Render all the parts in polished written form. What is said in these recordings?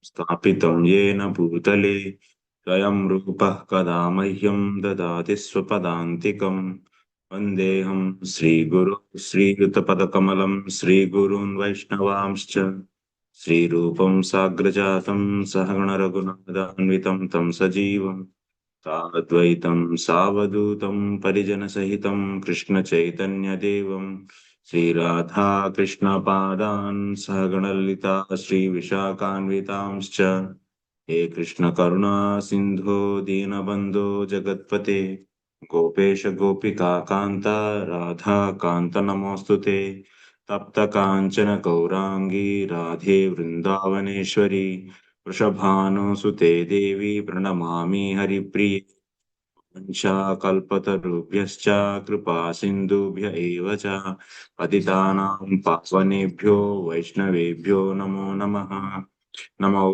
स्थापितं येन भूतले स्वयं रूपः कदा मह्यं ददाति स्वपदान्तिकम्। वन्देऽहं श्रीगुरु श्रीयुतपदकमलं श्रीगुरून् वैष्णवांश्च श्रीरूपं साग्रजातं सहगणरघुनाथान्वितं तं सजीवं साद्वैतं सावधूतं परिजनसहितं कृष्णचैतन्यदेवं श्रीराधा कृष्णपादान् सहगणललिता श्रीविशाखान्वितांश्च हे कृष्ण करुणा सिन्धो दीनबन्धो जगत्पते गोपेश गोपिका कान्ता राधा कान्त नमोऽस्तुते तप्त काञ्चन गौराङ्गी राधे वृन्दावनेश्वरी वृषभानुसुते देवी प्रणमामि हरिप्रिये वंशाकल्पतरुभ्यश्च कृपा सिन्धुभ्य एव च पतितानां पावनेभ्यो वैष्णवेभ्यो नमो नमः। नमो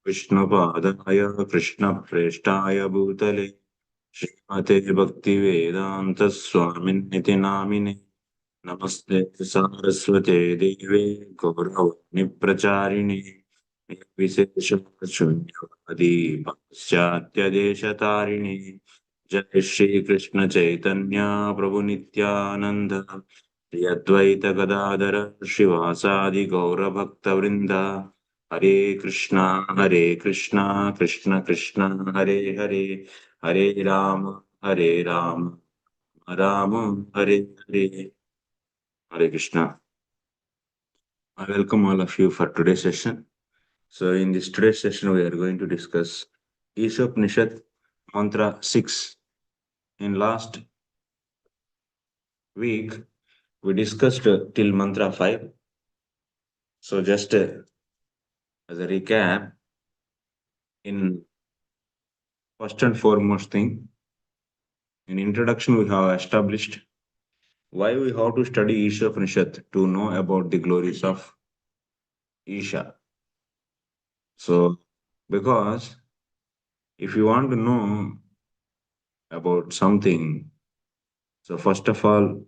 विष्णुपादाय कृष्णप्रेष्ठाय भूतले श्रीमते भक्तिवेदान्तस्वामिन्निति नामिने नमस्ते सारस्वते देवे गौरवाणि प्रचारिणे विशेषशून्यवादी पाश्चात्यदेशतारिणे जय श्री कृष्ण चैतन्य प्रभु नित्यानंद श्री अद्वैत गदाधर श्रीवासादि गौर भक्त वृंद हरे Krishna Krishna Krishna Hare Hare Hare Ram Ram Hare Hare Hare Krishna. I welcome all of you for today's session. So in this today's session, we are going to discuss Isopanishad Mantra 6. In last week, we discussed till Mantra 5. So just as a recap, in first and foremost thing, in introduction, we have established why we have to study Isopanishad to know about the glories of Isha. So, because if you want to know about something, so first of all,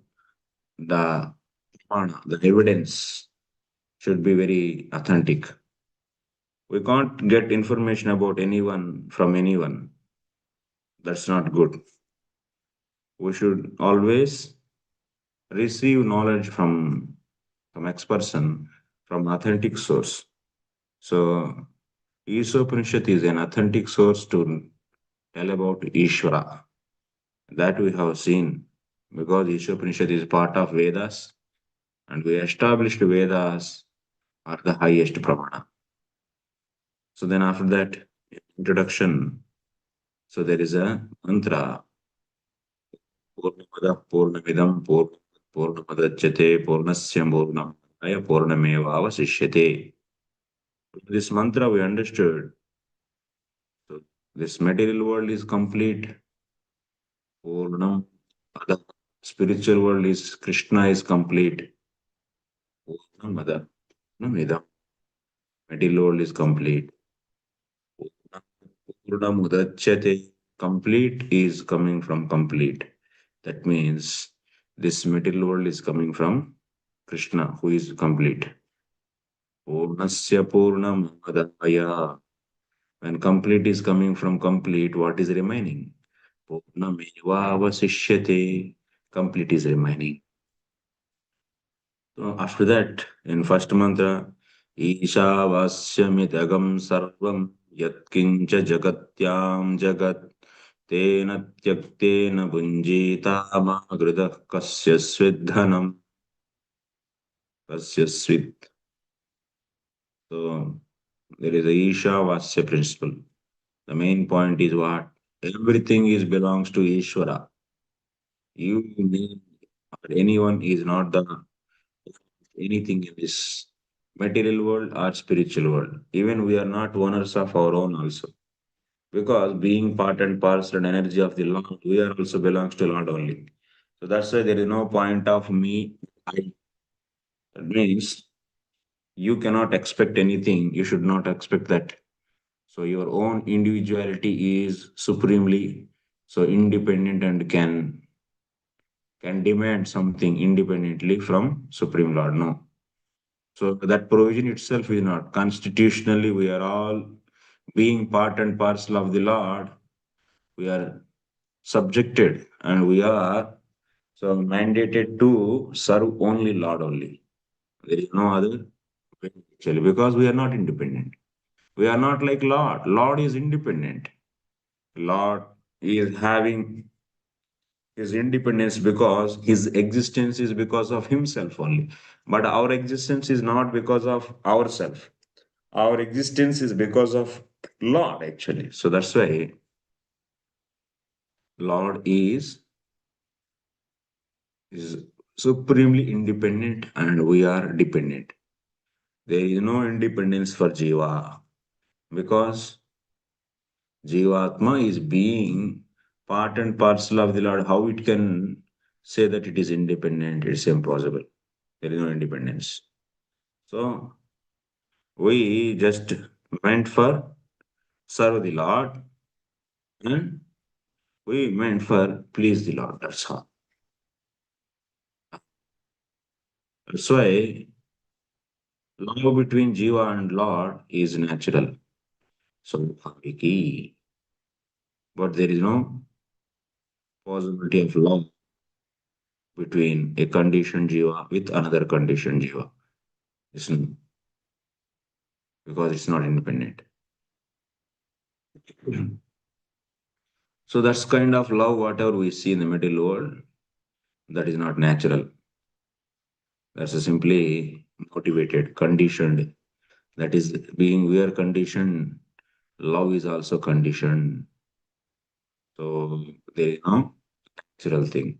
the pramana, the evidence should be very authentic. We can't get information about anyone from anyone. That's not good. We should always receive knowledge from ex-person, from authentic source. So, Isopanishad is an authentic source to tell about Ishvara. That we have seen because Isopanishad is part of Vedas and we established Vedas are the highest pramana. So then after that, introduction. So there is a mantra. Purnamada Purnamidam Purnamadachyate Purnasya Purnamaya Purnamevavasishyate. This mantra we understood. So this material world is complete. Purnam. The spiritual world is Krishna is complete. Purnamada Purnamidam. Material world is complete. Purnamudachyate. Complete is coming from complete. That means this material world is coming from Krishna, who is complete. Purnasya Purnamadaya. When complete is coming from complete, what is remaining? Purnameva Vasishyate. Complete is remaining. So after that, in first mantra, Ishavasyamitagam sarvam yatkincha jagatyam jagat तेन त्यक्तेन भुञ्जीता मागृतः कस्य स्विद्धनम् कस्य स्वित्. So there is a Ishavasya principle. The main point is what? Everything is belongs to Ishvara. You, me, or anyone is not the anything in this material world or spiritual world. Even we are not owners of our own also. Because being part and parcel and energy of the Lord, we are also belongs to Lord only. So that's why there is no point of me. That means you cannot expect anything. You should not expect that. So your own individuality is supremely so independent and can demand something independently from Supreme Lord. No. So that provision itself is not. Constitutionally, we are all being part and parcel of the Lord, we are subjected and we are so mandated to serve only Lord only. There is no other way actually because we are not independent. We are not like Lord. Lord is independent. Lord is having his independence because his existence is because of himself only. But our existence is not because of ourselves. Our existence is because of Lord actually. So that's why Lord is supremely independent and we are dependent. There is no independence for Jiva because Jivatma is being part and parcel of the Lord. How it can say that it is independent? It's impossible. There is no independence. So we just went for serve the Lord and we went for please the Lord. That's all. That's why love between Jiva and Lord is natural. So Bhakti, but there is no possibility of love between a conditioned Jiva with another conditioned Jiva. It's because it's not independent. So that's kind of love, whatever we see in the material world, that is not natural. That's a simply motivated, conditioned. That is being we are conditioned. Love is also conditioned. So there is no natural thing.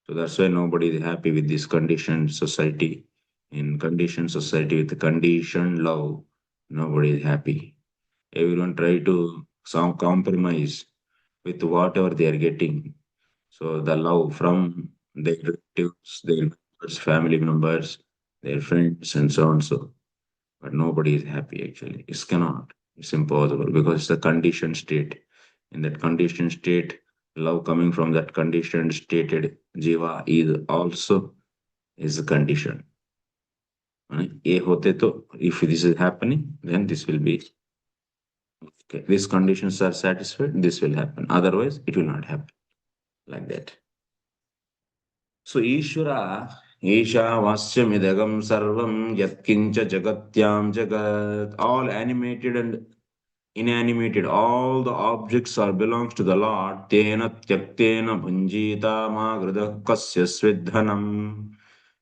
So that's why nobody is happy with this conditioned society. In conditioned society with conditioned love, nobody is happy. Everyone try to some compromise with whatever they are getting. So the love from their relatives, their members, family members, their friends, and so on. So, but nobody is happy actually. It cannot. It's impossible because it's a conditioned state. In that conditioned state, love coming from that conditioned stated jiva is also is a condition. ये होते तो if this is happening, then this will be okay. These conditions are satisfied, this will happen. Otherwise, it will not happen like that. So Ishvara, Isha Vasyamidagam Sarvam Yatkincha Jagatyam Jagat, all animated and inanimated, all the objects are belongs to the Lord. Tena Tyaktena Bhunjita Magrada Kasya Svidhanam.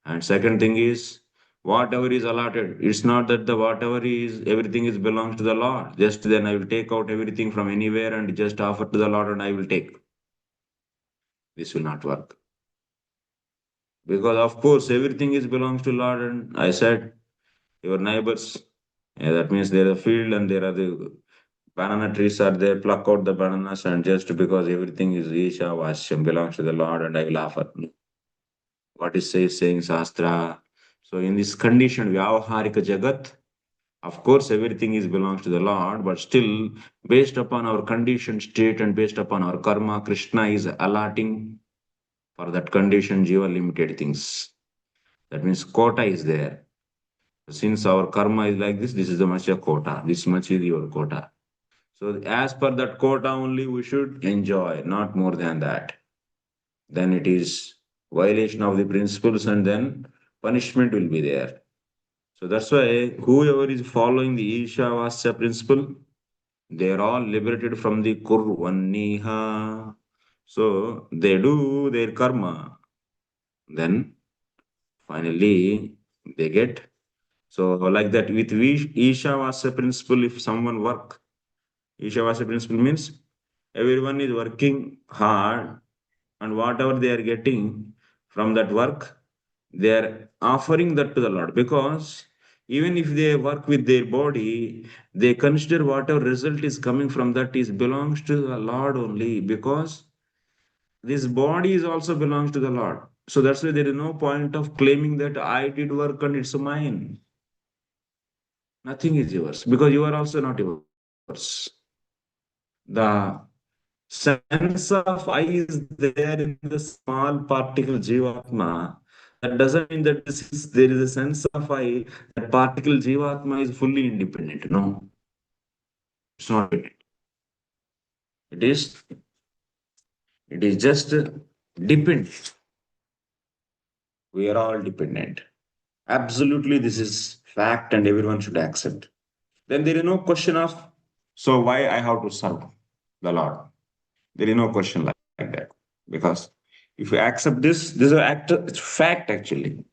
And second thing is whatever is allotted. It's not that the whatever is everything is belongs to the Lord. Just then I will take out everything from anywhere and just offer to the Lord and I will take. This will not work. Because of course everything is belongs to Lord, and I said your neighbors. Yeah, that means there is a field and there are the banana trees are there. Pluck out the bananas and just because everything is Isha Vashyam belongs to the Lord, and I will offer. What is saying Shastra? So in this condition, Vyavaharika Jagat, of course everything is belongs to the Lord, but still based upon our condition state and based upon our karma, Krishna is allotting for that condition jiva limited things. That means quota is there. Since our karma is like this is the much a quota. This much is your quota. So as per that quota only we should enjoy, not more than that. Then it is violation of the principles and then punishment will be there. So that's why whoever is following the Isha Vasya principle, they are all liberated from the Kurvanniha. So they do their karma. Then finally they get. So like that with Ishavasya principle, if someone work, Ishavasya principle means everyone is working hard and whatever they are getting from that work, they are offering that to the Lord because even if they work with their body, they consider whatever result is coming from that is belongs to the Lord only because this body is also belongs to the Lord. So that's why there is no point of claiming that I did work and it's mine. Nothing is yours because you are also not yours. The sense of I is there in the small particle Jivatma. That doesn't mean that there is a sense of I, that particle Jivatma is fully independent. No. It's not dependent. It is, it is just dependent. We are all dependent. Absolutely, this is fact and everyone should accept. Then there is no question of, so why I have to serve the Lord? There is no question like that. Because if you accept this is an act, it's fact actually.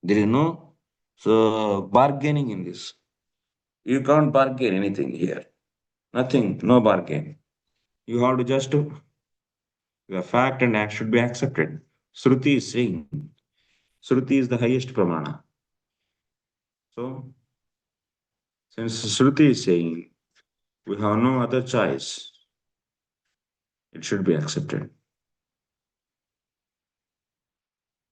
There is no so bargaining in this. You can't bargain anything here. Nothing, no bargain. You have to just the fact and act should be accepted. Shruti is saying, Shruti is the highest pramana. So since Shruti is saying we have no other choice, it should be accepted.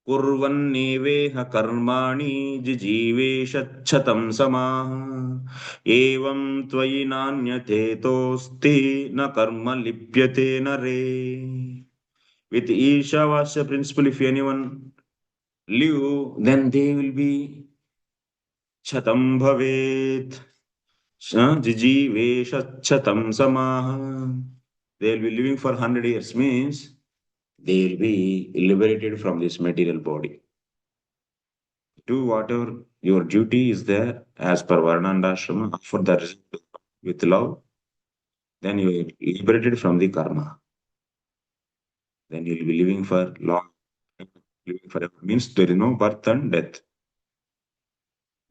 कुर्वन्नेवेह कर्माणि जिजीवेशच्छतं समाः एवं त्वयि नान्यथेतोऽस्ति न कर्म लिप्यते नरे. With Ishavasya principle, if anyone live, then they will be chatam bhavet. Jijiveshachatam samaha. They will be living for 100 years, means they will be liberated from this material body. Do whatever your duty is there as per Varna and Ashrama, offer the result with love, then you are liberated from the karma. Then you will be living for long, living forever. Means there is no birth and death.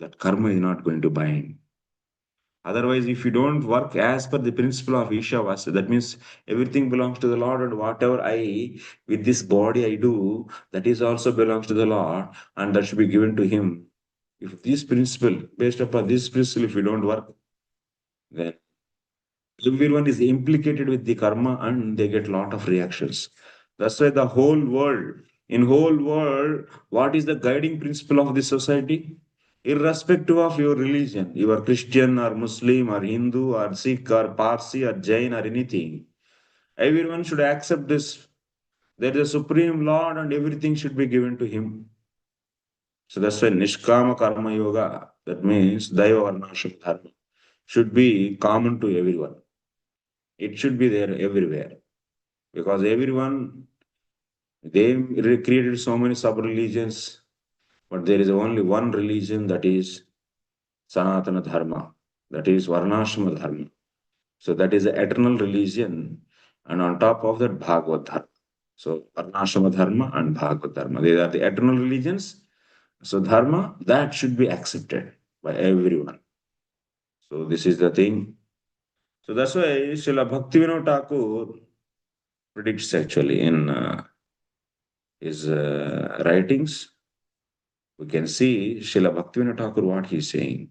That karma is not going to bind. Otherwise, if you don't work as per the principle of Ishavasya, that means everything belongs to the Lord, and whatever with this body I do, that is also belongs to the Lord, and that should be given to Him. If this principle, based upon this principle, if you don't work, then everyone is implicated with the karma and they get lot of reactions. That's why the whole world, what is the guiding principle of this society? Irrespective of your religion, you are Christian or Muslim or Hindu or Sikh or Parsi or Jain or anything, everyone should accept this. There is a supreme Lord and everything should be given to Him. So that's why Nishkama Karma Yoga, that means Daiva Varnashram Dharma, should be common to everyone. It should be there everywhere. Because everyone, they created so many sub religions, but there is only one religion, that is Sanatana Dharma, that is Varnashama Dharma. So that is the eternal religion, and on top of that, Bhagavad Dharma. So Varnashama Dharma and Bhagavad Dharma, these are the eternal religions. So Dharma, that should be accepted by everyone. So this is the thing. So that's why Srila Bhaktivinoda Thakur predicts actually in his writings. We can see Srila Bhaktivinoda Thakur what he's saying.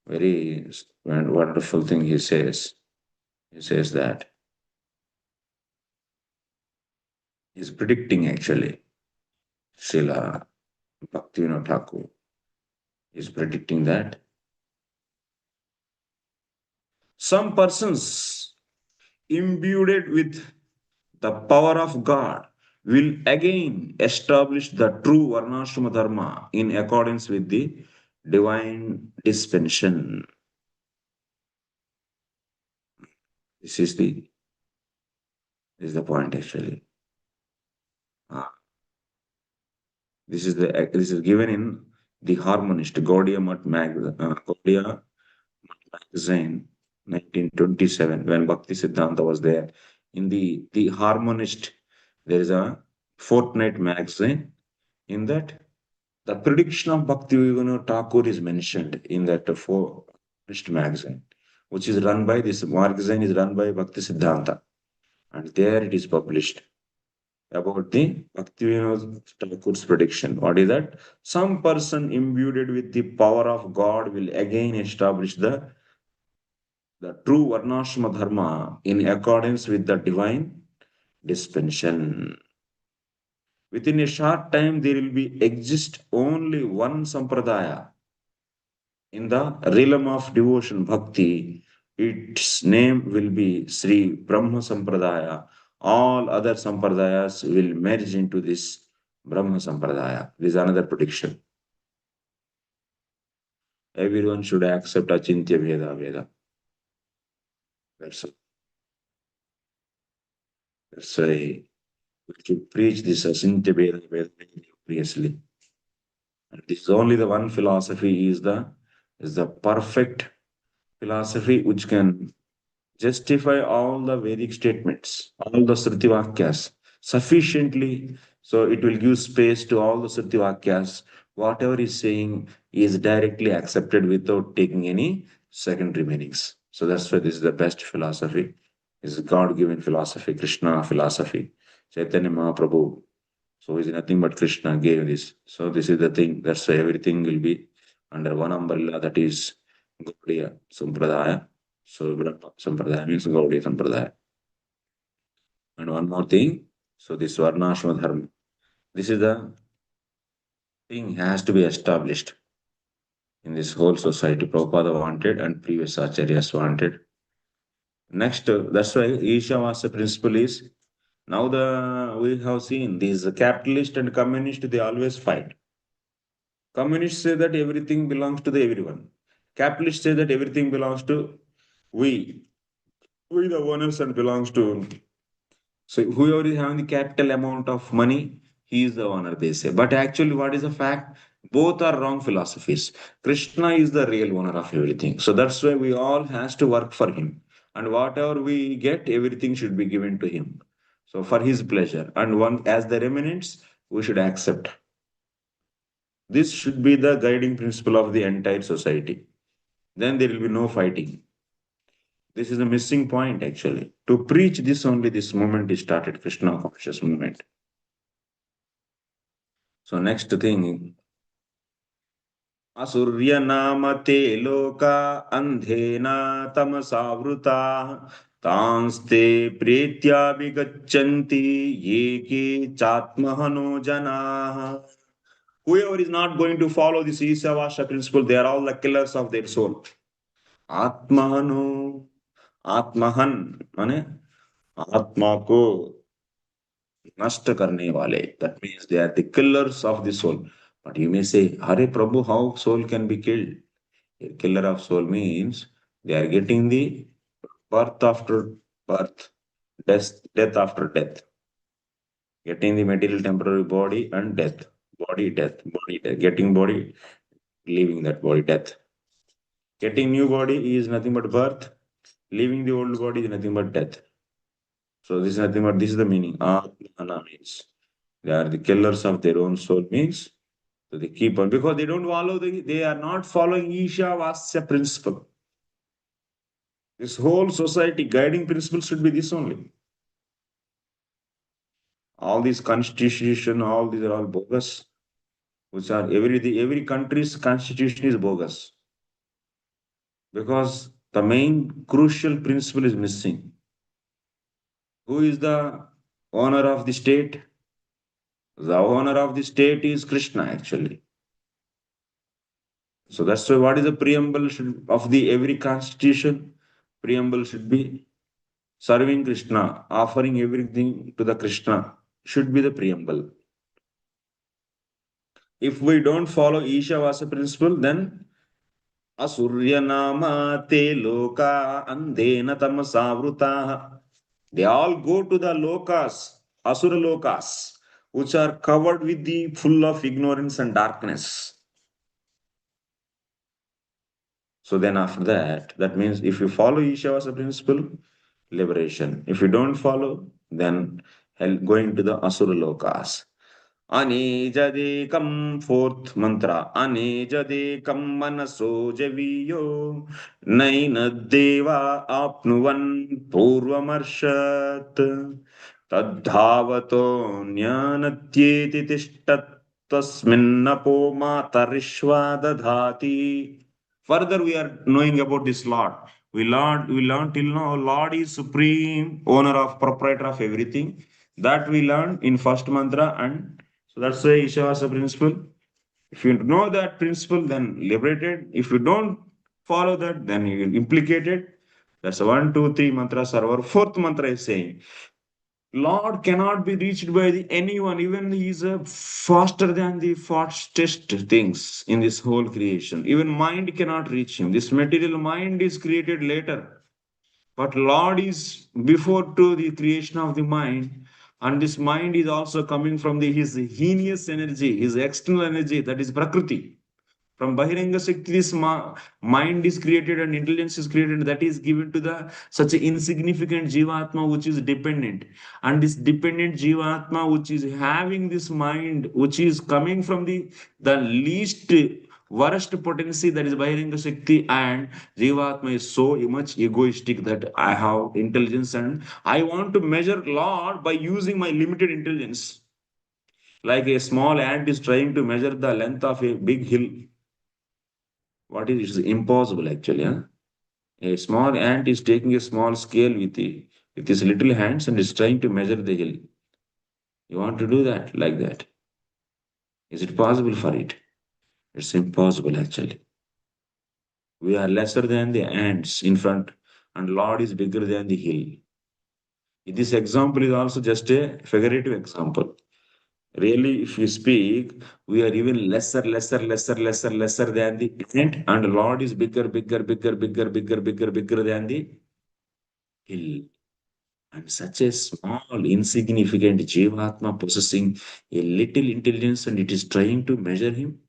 Very wonderful thing he says. He says that he's predicting actually. Srila Bhaktivinoda Thakur is predicting that some persons imbued with the power of God will again establish the true Varnashrama Dharma in accordance with the divine dispensation. This is the point actually. This is given in the Harmonist Gaudiya Math Gaudiya magazine, 1927, when Bhakti Siddhanta was there. In the Harmonist, there is a fortnight magazine. In that, the prediction of Bhakti Vinod Thakur is mentioned in that Harmonist magazine, which is run by this magazine is run by Bhakti Siddhanta, and there it is published about the Bhaktivinoda Thakur's prediction. What is that? Some person imbued with the power of God will again establish the true Varnashrama Dharma in accordance with the divine dispensation. Within a short time, there will be exist only one sampradaya in the realm of devotion, bhakti. Its name will be Sri Brahma Sampradaya. All other sampradayas will merge into this Brahma Sampradaya. This is another prediction. Everyone should accept Achintya Veda Veda. That's, that's why we should preach this as previously. And this is only the one philosophy is the perfect philosophy which can justify all the Vedic statements, all the Srutivakyas sufficiently. So it will give space to all the Srutivakyas. Whatever is saying is directly accepted without taking any secondary meanings. So that's why this is the best philosophy. This is God-given philosophy, Krishna philosophy. Chaitanya Mahaprabhu. So is nothing but Krishna gave this. So this is the thing. That's why everything will be under one umbrella, that is Gaudiya Sampradaya. So Brahma Sampradaya means Gaudiya Sampradaya. And one more thing. So this Varnashma Dharma. This is the thing has to be established in this whole society. Prabhupada wanted and previous acharyas wanted. Next, that's why Ishavasya principle is now we have seen these capitalist and communist, they always fight. Communists say that everything belongs to the everyone. Capitalists say that everything belongs to we. We the owners and belongs to. So whoever is having the capital amount of money, he is the owner, they say. But actually, what is the fact? Both are wrong philosophies. Krishna is the real owner of everything. So that's why we all has to work for him. And whatever we get, everything should be given to him. So for his pleasure. And one as the remnants, we should accept. This should be the guiding principle of the entire society. Then there will be no fighting. This is a missing point actually. To preach this only, this movement is started, Krishna conscious movement. So next thing, Asurya namate loka andhena tamasavruta tanste pretya vigachanti yeke chatmahano jana. Whoever is not going to follow this Isavasya principle, they are all the killers of their soul. Atmahano, Atmahan, माने आत्मा को नष्ट करने वाले. That means they are the killers of the soul. But you may say, Hare Prabhu, how soul can be killed? A killer of soul means they are getting the birth after birth, death after death, getting the material temporary body and death, body death, getting body, leaving that body, death. Getting new body is nothing but birth, leaving the old body is nothing but death. So this is nothing but this is the meaning. Atmana means they are the killers of their own soul means so they keep on because they don't follow they are not following Isha Vasya principle. This whole society guiding principle should be this only. All these constitution, all these are all bogus, which are every country's constitution is bogus because the main crucial principle is missing. Who is the owner of the state? The owner of the state is Krishna actually. So that's why what is the preamble of the every constitution? Preamble should be serving Krishna, offering everything to the Krishna should be the preamble. If we don't follow Ishavasa principle, then Asurya nama te loka andena tamasavruta. They all go to the lokas, Asura lokas, which are covered with the full of ignorance and darkness. So then after that, that means if you follow Ishavasa principle, liberation. If you don't follow, then hell, going to the Asura lokas. Anejadekam fourth mantra. Anejadekam manaso javiyo naina deva apnuvan purvamarshat tadhavato jnanatyeti tishtat tasminnapo matarishva dadhati. Further, we are knowing about this Lord. We learned till now, Lord is supreme, owner of, proprietor of everything. That we learned in first mantra, and so that's why Ishavasa principle. If you know that principle, then liberated. If you don't follow that, then you will implicated. That's a 1, 2, 3 mantras are our fourth mantra is saying. Lord cannot be reached by anyone, even he is faster than the fastest things in this whole creation. Even mind cannot reach him. This material mind is created later. But Lord is before to the creation of the mind, and this mind is also coming from his heinous energy, his external energy, that is Prakriti. From Bahiranga Shakti, this mind is created and intelligence is created, that is given to the such an insignificant Jivatma which is dependent. And this dependent Jivatma which is having this mind, which is coming from the least worst potency, that is Bahiranga Shakti, and Jivatma is so much egoistic that I have intelligence and I want to measure Lord by using my limited intelligence. Like a small ant is trying to measure the length of a big hill. What is it? It's impossible actually. Huh? A small ant is taking a small scale with his little hands and is trying to measure the hill. You want to do that like that? Is it possible for it? It's impossible actually. We are lesser than the ants in front, and Lord is bigger than the hill. This example is also just a figurative example. Really, if you speak, we are even lesser than the ant, and Lord is bigger than the hill. And such a small, insignificant Jivatma possessing a little intelligence and it is trying to measure him.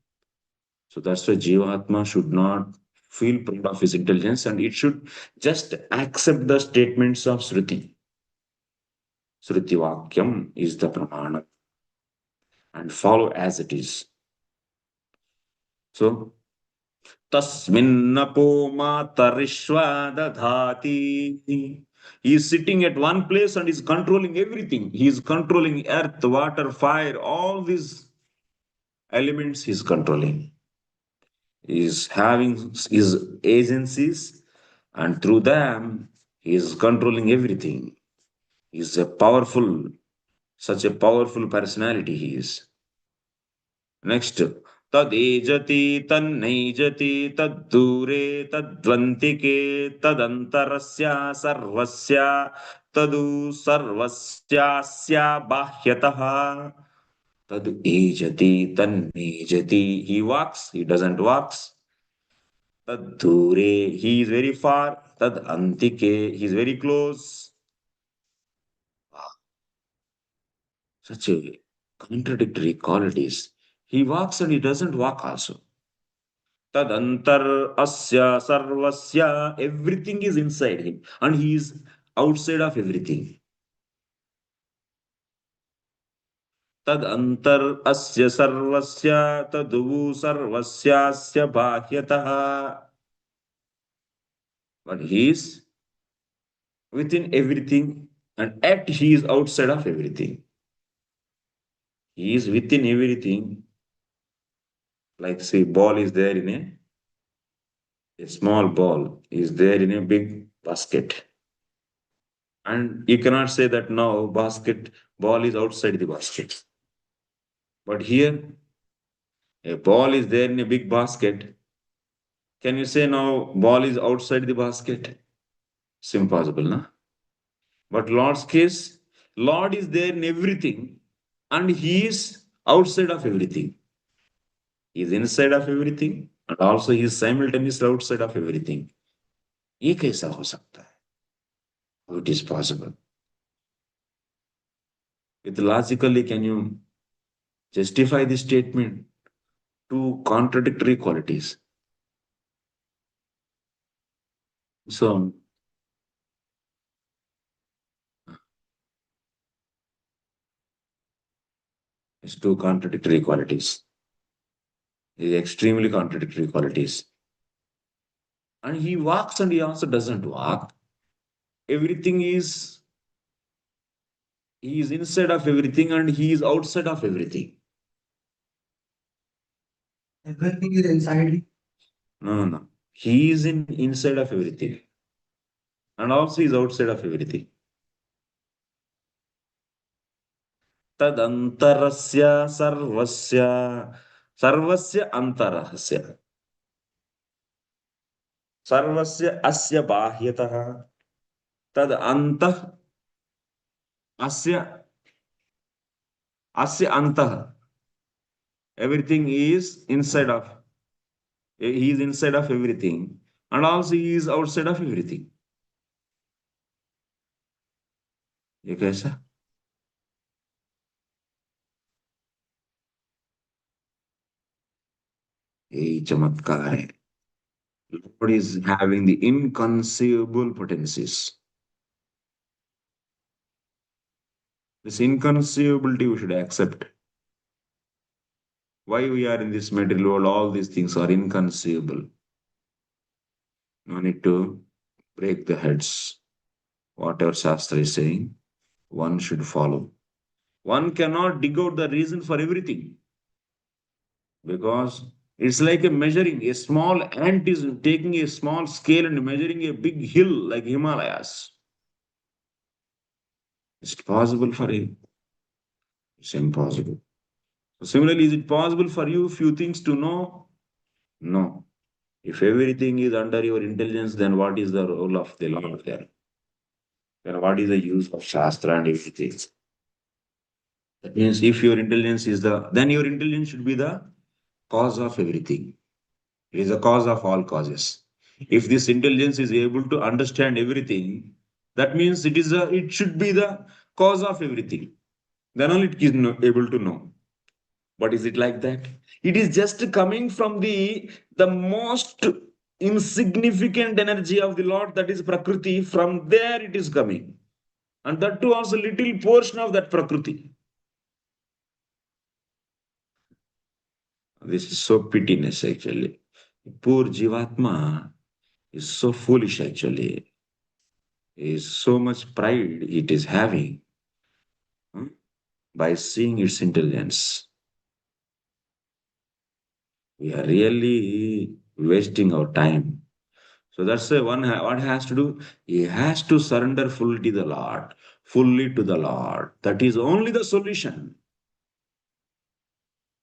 So that's why Jivatma should not feel proud of his intelligence and it should just accept the statements of Sruti. Sruti Vakyam is the Pramana and follow as it is. So, Tasminnapo Matarishwa Dadhati. He is sitting at one place and is controlling everything. He is controlling earth, water, fire, all these elements he is controlling. He is having his agencies, and through them, he is controlling everything. He is a powerful, such a powerful personality he is. Next, तदेजति तन्नैजति तद्दूरे तद्वन्तिके तदन्तरस्य सर्वस्य तदु सर्वस्यास्य बाह्यतः tad ejati tannejati. He walks, he doesn't walks. Tad dure, he is very far. Tad antike, he is very close. Such a contradictory qualities. He walks and he doesn't walk also. Tad antar asya sarvasya, everything is inside him and he is outside of everything. Tad antar asya sarvasya taduvu sarvasyasya bahyataha. But he is within everything and yet he is outside of everything. He is within everything. Like say ball is there in a small ball is there in a big basket. And you cannot say that now basket ball is outside the basket. But here a ball is there in a big basket. Can you say now ball is outside the basket? It's impossible, no? But Lord's case, Lord is there in everything and he is outside of everything. He is inside of everything and also he is simultaneously outside of everything. ये कैसा हो सकता है? How it is possible? With logically, can you justify this statement? Two contradictory qualities. So it's two contradictory qualities. It's extremely contradictory qualities. And he walks and he also doesn't walk. Everything is he is inside of everything and he is outside of everything. Everything is inside. No, no. He is inside of everything. And also is outside of everything. Tadantarasya sarvasya sarvasya antarasya sarvasya asya bahyatah tad antah asya asya antah. Everything is inside of he is inside of everything and also he is outside of everything. ये कैसा? यही चमत्कार है. Lord is having the inconceivable potencies. This inconceivability we should accept. Why we are in this material world, all these things are inconceivable. No need to break the heads. Whatever Shastri is saying, one should follow. One cannot dig out the reason for everything because it's like a measuring. A small ant is taking a small scale and measuring a big hill like Himalayas. Is it possible for him? It's impossible. So similarly, is it possible for you few things to know? No. If everything is under your intelligence, then what is the role of the Lord there? Then what is the use of Shastra and everything? That means if your intelligence is then your intelligence should be the cause of everything. It is the cause of all causes. If this intelligence is able to understand everything, that means it should be the cause of everything. Then only it is able to know. But is it like that? It is just coming from the most insignificant energy of the Lord, that is Prakriti. From there it is coming. And that too also little portion of that Prakriti. This is so pitiness actually. Poor Jivatma is so foolish actually. Is so much pride it is having, hmm, by seeing its intelligence. We are really wasting our time. So that's why what has to do? He has to surrender fully to the Lord, fully to the Lord. That is only the solution.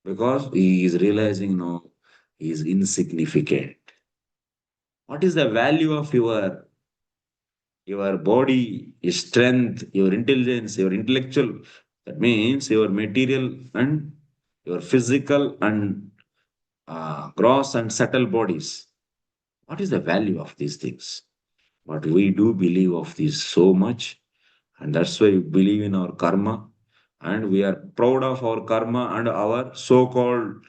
Because he is realizing, no, he is insignificant. What is the value of your body, your strength, your intelligence, your intellectual? That means your material and your physical and gross and subtle bodies. What is the value of these things? But we do believe of this so much, and that's why we believe in our karma, and we are proud of our karma and our so-called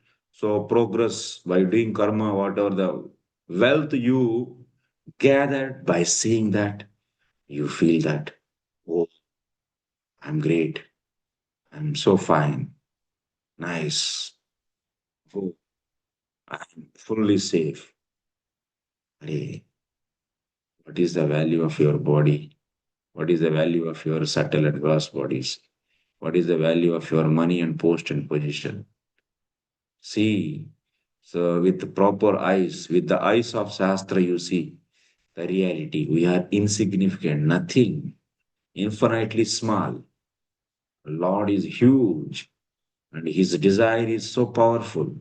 progress by doing karma, whatever the wealth you gathered by seeing that, you feel that, oh, I'm great, I'm so fine, nice, oh, I'm fully safe. Hey, what is the value of your body? What is the value of your subtle and gross bodies? What is the value of your money and post and position? See, so with the proper eyes, with the eyes of Shastra, you see the reality. We are insignificant, nothing, infinitely small. Lord is huge, and his desire is so powerful.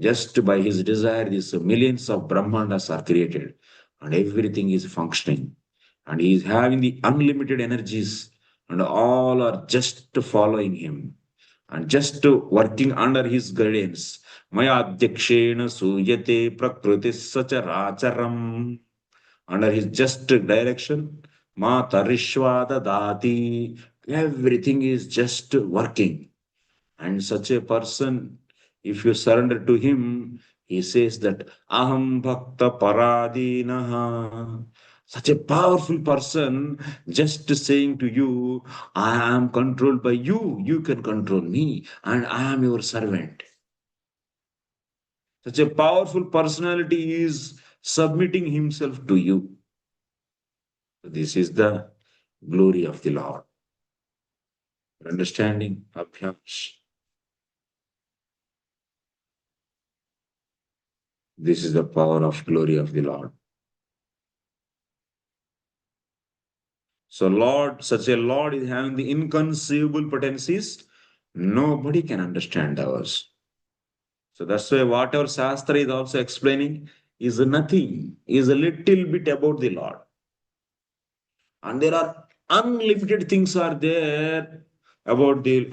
Just by his desire, these millions of Brahmandas are created, and everything is functioning. And he is having the unlimited energies, and all are just following him and just working under his guidance. Maya Adhyakshena Suyate Prakriti Sacharacharam. Under his just direction, Ma Tarishwada Dati. Everything is just working. And such a person, if you surrender to him, he says that Aham Bhakta Paradinaha. Such a powerful person just saying to you, I am controlled by you, you can control me, and I am your servant. Such a powerful personality is submitting himself to you. This is the glory of the Lord. Understanding? Abhyas. This is the power of glory of the Lord. So such a Lord is having the inconceivable potencies. Nobody can understand ours. So that's why whatever Shastra is also explaining is nothing, is a little bit about the Lord. And there are unlimited things are there about the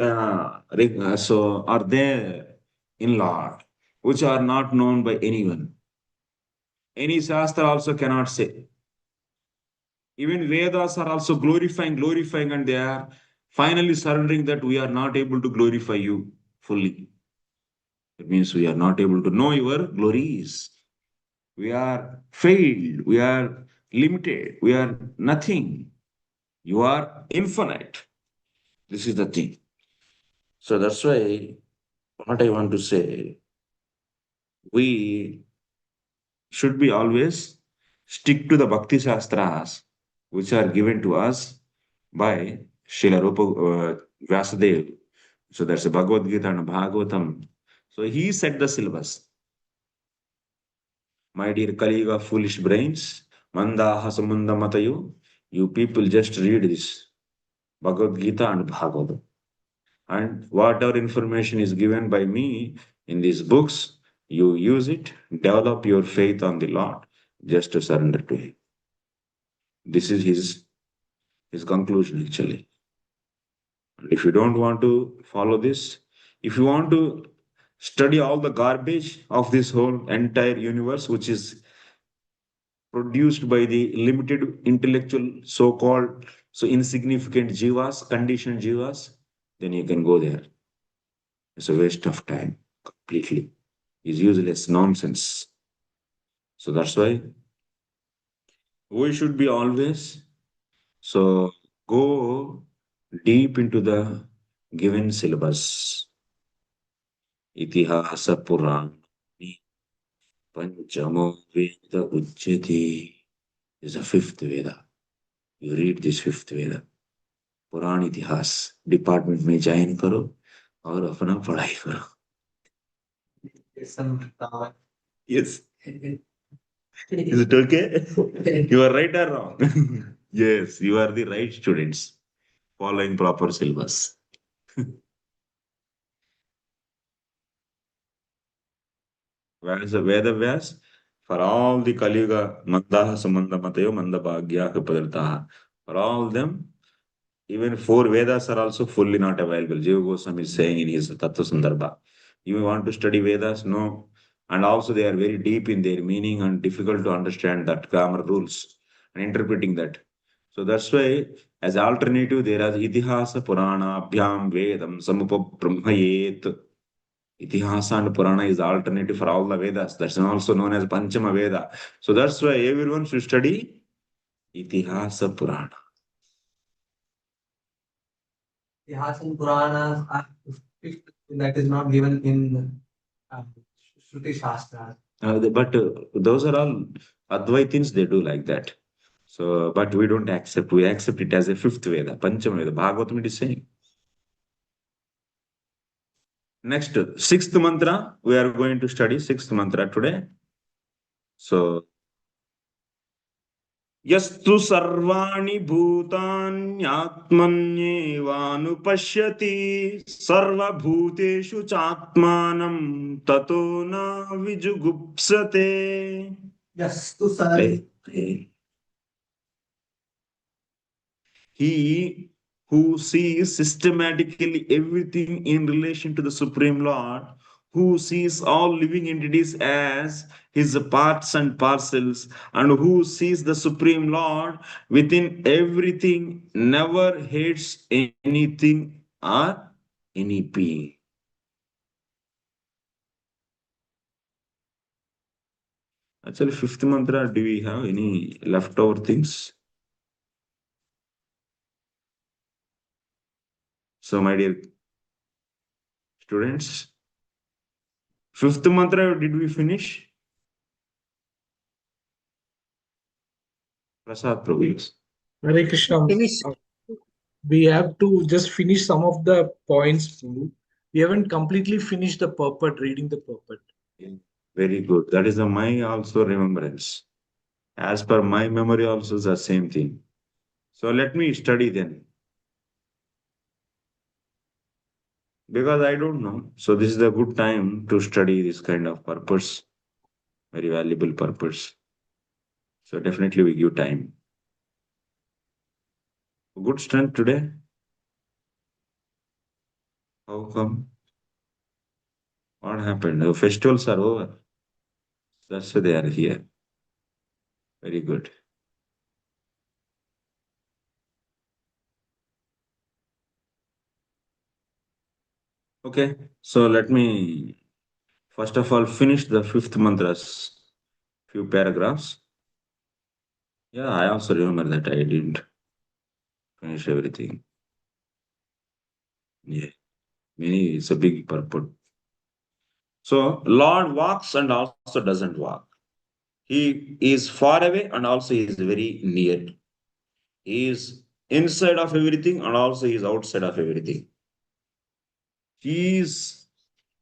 so are there in Lord, which are not known by anyone. Any Shastra also cannot say. Even Vedas are also glorifying, and they are finally surrendering that we are not able to glorify you fully. It means we are not able to know your glories. We are failed. We are limited. We are nothing. You are infinite. This is the thing. So that's why what I want to say, we should be always stick to the Bhakti Shastras, which are given to us by Srila Rupa Vyasadeva. So there's a Bhagavad Gita and a Bhagavatam. So he set the syllabus. My dear Kaliga, foolish brains, Mandaha Samunda Matayu, you people just read this Bhagavad Gita and Bhagavatam. And whatever information is given by me in these books, you use it, develop your faith on the Lord, just to surrender to Him. This is his conclusion actually. And if you don't want to follow this, if you want to study all the garbage of this whole entire universe, which is produced by the limited intellectual, so-called, so insignificant jivas, conditioned jivas, then you can go there. It's a waste of time completely. It's useless nonsense. So that's why we should be always so go deep into the given syllabus. Itihasa Purani Panchamo Veda Ujjati is the fifth Veda. You read this fifth Veda. पुराण इतिहास department में join करो और अपना पढ़ाई करो. Yes. Is it okay? You are right or wrong? Yes, you are the right students following proper syllabus. Veda Vyas, for all the Kaliuga, Mandaha Samanda Matayo, Manda Bhagya Padartaha. For all them, even four Vedas are also fully not available. Jiva Goswami is saying in his Tattva Sandarbha. You want to study Vedas? No. And also they are very deep in their meaning and difficult to understand that grammar rules and interpreting that. So that's why, as alternative, there is Itihasa Purana Abhyam Vedam Samupa Brahmayet. Itihasa and Purana is alternative for all the Vedas. That's also known as Panchama Veda. So that's why everyone should study Itihasa Purana. Itihas and Puranas are that is not given in Shruti Shastra. But those are all Advaitins, they do like that. So, but we don't accept. We accept it as a fifth Veda, Panchama Veda. Bhagavatam it is saying. Next, sixth mantra. We are going to study sixth mantra today. So, Yastu sarvani bhutanyaatmanyevanu sarva bhuteshu chatmanam tato na vijugupsate. Yastu sarvani. He who sees systematically everything in relation to the Supreme Lord, who sees all living entities as his parts and parcels, and who sees the Supreme Lord within everything, never hates anything or any being. Actually, fifth mantra, do we have any leftover things? So, my dear students, fifth mantra, did we finish? Prasad Prabhu. Hare Krishna. Finish. We have to just finish some of the points. We haven't completely finished the purport, reading the purport. Very good. That is my also remembrance. As per my memory, also the same thing. So let me study then. Because I don't know. So this is a good time to study this kind of purpose. Very valuable purpose. So definitely we give time. Good strength today. How come? What happened? The festivals are over. That's why they are here. Very good. Okay, so let me first of all finish the fifth mantra's few paragraphs. Yeah, I also remember that I didn't finish everything. Yeah, many it's a big purport. So Lord walks and also doesn't walk. He is far away and also he is very near. He is inside of everything and also he is outside of everything. He is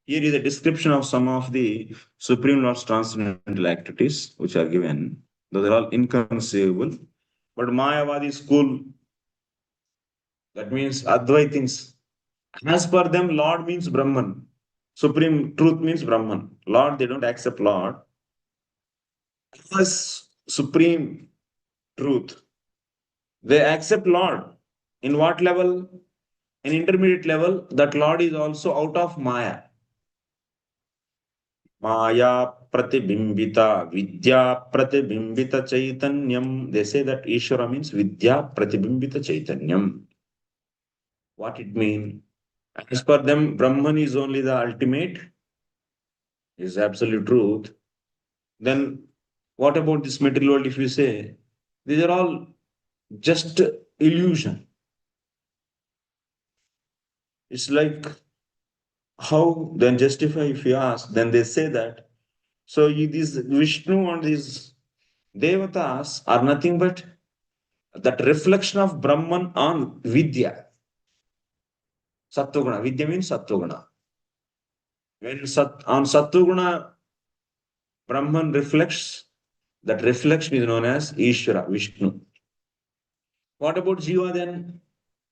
Here is a description of some of the Supreme Lord's transcendental activities which are given. Those are all inconceivable. But Mayavadi school, that means Advaitins, as per them, Lord means Brahman. Supreme truth means Brahman. Lord, they don't accept Lord as supreme truth. They accept Lord. In what level? In intermediate level, that Lord is also out of Maya. Maya Pratibimbita Vidya Pratibimbita Chaitanyam. They say that Ishvara means Vidya Pratibimbita Chaitanyam. What it means? As per them, Brahman is only the ultimate, is absolute truth. Then what about this material world if you say? These are all just illusion. It's like how then justify if you ask, then they say that. So these Vishnu and these Devatas are nothing but that reflection of Brahman on Vidya. Sattva Vidya means Sattva. When on Sattva Brahman reflects, that reflection is known as Ishvara, Vishnu. What about Jiva then?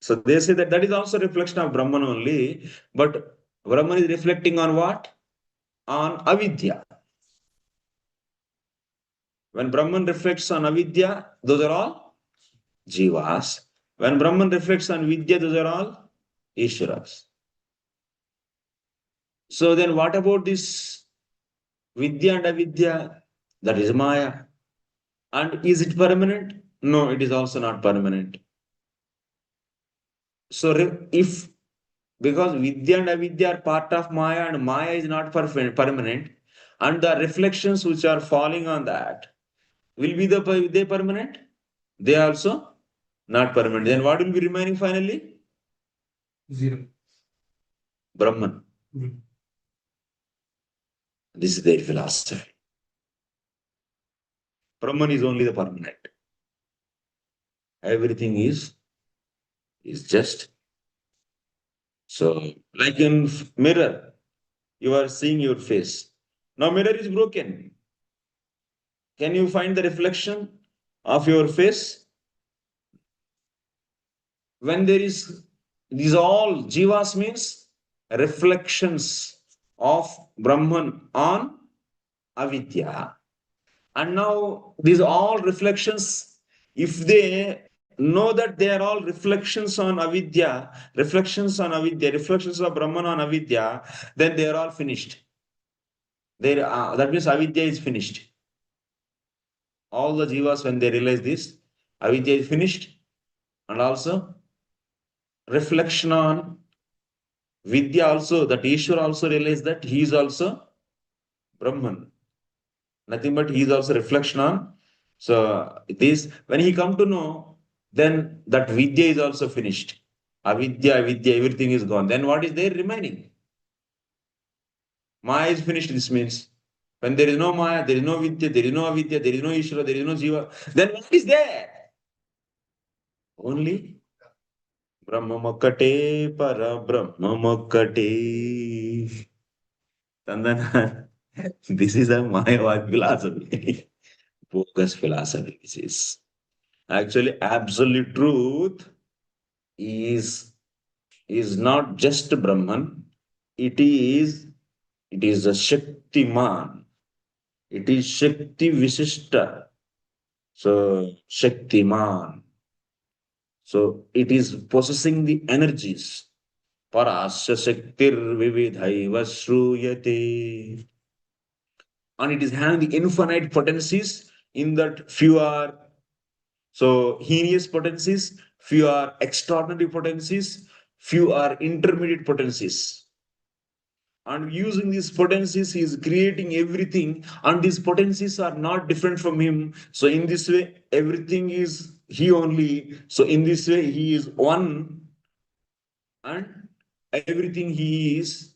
So they say that that is also reflection of Brahman only, but Brahman is reflecting on what? On Avidya. When Brahman reflects on Avidya, those are all Jivas. When Brahman reflects on Vidya, those are all Ishwaras. So then what about this Vidya and Avidya? That is Maya. And is it permanent? No, it is also not permanent. So if because Vidya and Avidya are part of Maya and Maya is not permanent, and the reflections which are falling on that will be they permanent? They also not permanent. Then what will be remaining finally? Zero. Brahman. This is their philosophy. Brahman is only the permanent. Everything is just so like in mirror, you are seeing your face. Now mirror is broken. Can you find the reflection of your face? When there is these all jivas means reflections of Brahman on avidya. And now these all reflections, if they know that they are all reflections on avidya, reflections of Brahman on avidya, then they are all finished. That means avidya is finished. All the jivas, when they realize this, avidya is finished, and also reflection on vidya also, that Ishwar also realized that he is also Brahman. Nothing but he is also reflection on. So this, when he come to know, then that vidya is also finished. Avidya, everything is gone. Then what is there remaining? Maya is finished, this means. When there is no Maya, there is no Vidya, there is no Avidya, there is no Ishvara, there is no Jiva. Then what is there? Only Brahmamakate para Brahmamakate. Tandana. This is a Mayavad philosophy. Bogus philosophy. This is actually absolute truth is not just Brahman. It is a Shaktiman. It is Shakti Visishta. So Shaktiman. So it is possessing the energies. Parasya Shaktir Vividhaiva Shruyate. And it is having the infinite potencies in that few are so heinous potencies, few are extraordinary potencies, few are intermediate potencies. And using these potencies, he is creating everything, and these potencies are not different from him. So, in this way, everything is he only. So, in this way, he is one, and everything he is,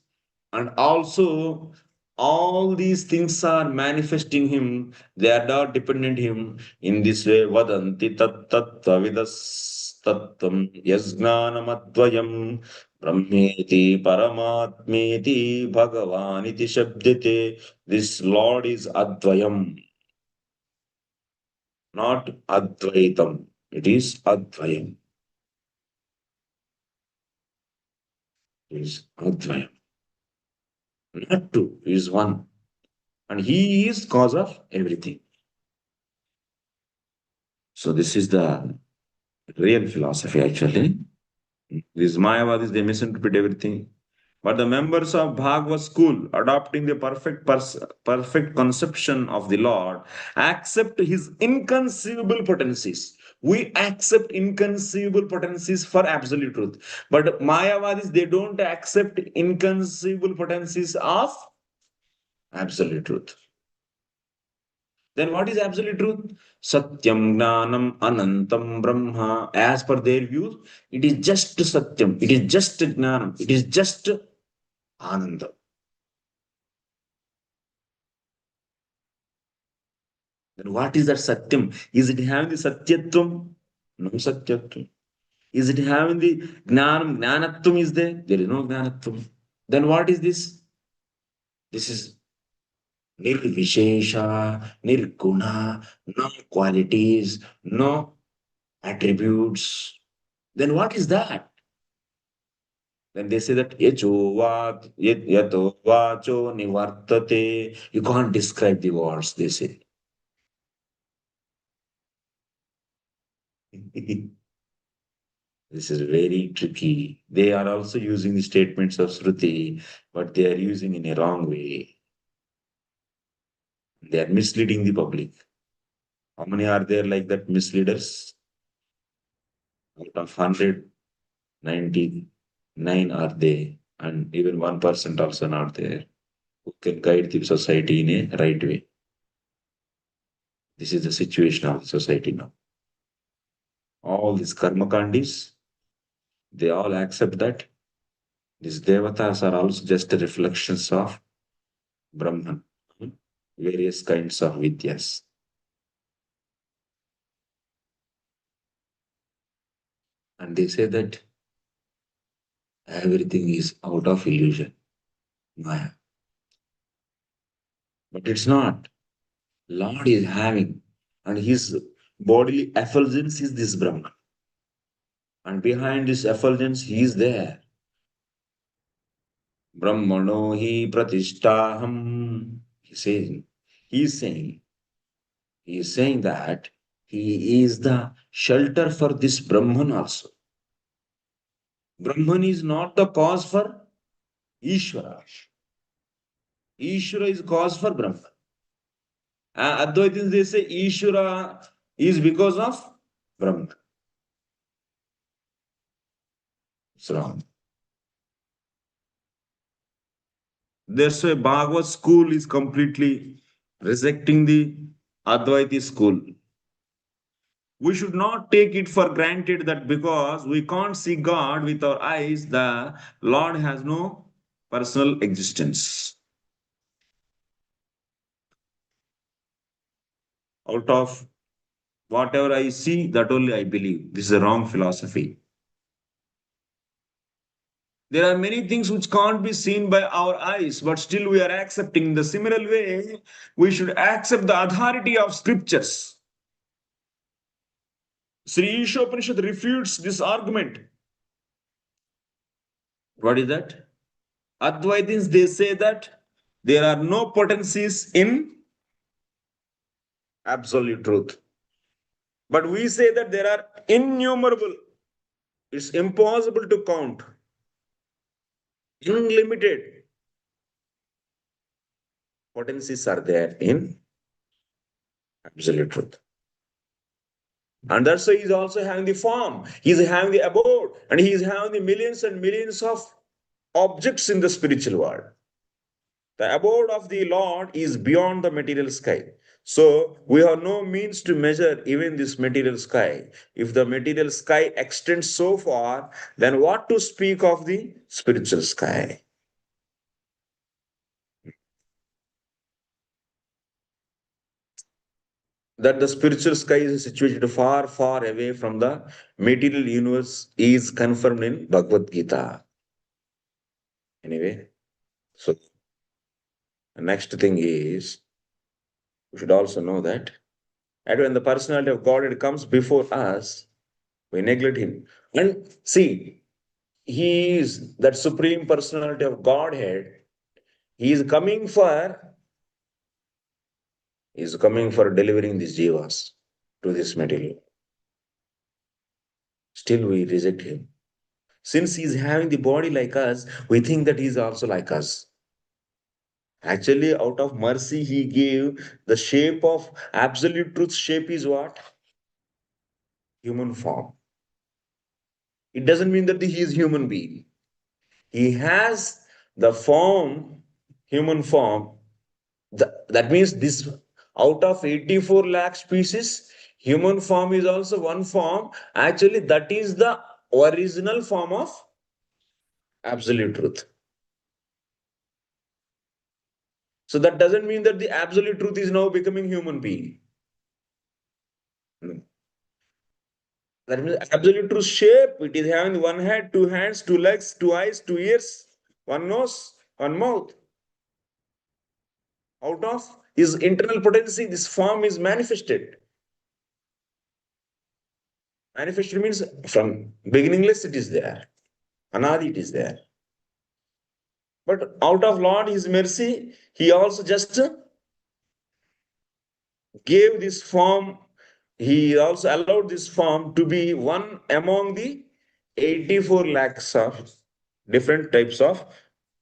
and also all these things are manifesting him, they are not dependent him. In this way, vadanti tat tattvavidas tattam yasgnanamadvayam brahmeti paramatmeti bhagavaniti shabdite. This Lord is advayam, not advaitam. It is advayam. It is advayam, not two. He is one, and he is cause of everything. So this is the real philosophy actually. These Mayavadis, they misinterpret everything. But the members of Bhagavad school, adopting the perfect conception of the Lord, accept his inconceivable potencies. We accept inconceivable potencies for absolute truth. But Mayavadis, they don't accept inconceivable potencies of absolute truth. Then what is absolute truth? Satyam Gnanam Anantam Brahma. As per their views, it is just Satyam, it is just Gnanam, it is just Ananda. Then what is that Satyam? Is it having the Satyatvam? No Satyatvam. Is it having the Gnanam? Gnanatvam is there? There is no Gnanatvam. Then what is this? This is Nirvishesha, Nirguna, no qualities, no attributes. Then what is that? Then they say that yato vacho nivartate. You can't describe the words, they say. This is very tricky. They are also using the statements of Shruti, but they are using in a wrong way. They are misleading the public. How many are there like that misleaders? Out of 100, 99 are they, and even 1% also not there who can guide the society in a right way. This is the situation of the society now. All these karma kandis, they all accept that these devatas are also just reflections of Brahman, various kinds of vidyas. And they say that everything is out of illusion, Maya. But it's not. Lord is having, and his bodily effulgence is this Brahman. And behind this effulgence, he is there. Brahmano hi pratishtaham. He is saying, he is saying that he is the shelter for this Brahman also. Brahman is not the cause for Ishvara. Ishvara is cause for Brahman. Advaitins, they say Ishvara is because of Brahman. It's wrong. That's why Bhagavad school is completely rejecting the Advaiti school. We should not take it for granted that because we can't see God with our eyes, the Lord has no personal existence. Out of whatever I see, that only I believe. This is a wrong philosophy. There are many things which can't be seen by our eyes, but still we are accepting. In the similar way, we should accept the authority of scriptures. Sri Isopanishad refutes this argument. What is that? Advaitins, they say that there are no potencies in absolute truth. But we say that there are innumerable. It's impossible to count. Unlimited potencies are there in absolute truth. And that's why he's also having the form, he's having the abode, and he's having the millions and millions of objects in the spiritual world. The abode of the Lord is beyond the material sky. So we have no means to measure even this material sky. If the material sky extends so far, then what to speak of the spiritual sky? That the spiritual sky is situated far, far away from the material universe is confirmed in Bhagavad Gita. Anyway, so the next thing is we should also know that when the personality of Godhead comes before us, we neglect him. And see, he is that supreme personality of Godhead. He is coming for delivering these jivas to this material. Still, we reject him. Since he is having the body like us, we think that he is also like us. Actually, out of mercy, he gave the shape of absolute truth. Shape is what? Human form. It doesn't mean that he is human being. He has the form, human form. That means this out of 84 lakh species, human form is also one form. Actually, that is the original form of absolute truth. So that doesn't mean that the absolute truth is now becoming human being. No. That means absolute truth shape. It is having one head, two hands, two legs, two eyes, two ears, one nose, one mouth. Out of his internal potency, this form is manifested. Manifested means from beginningless it is there. Anadi it is there. But out of Lord his mercy, he also just gave this form. He also allowed this form to be one among the 84 lakhs of different types of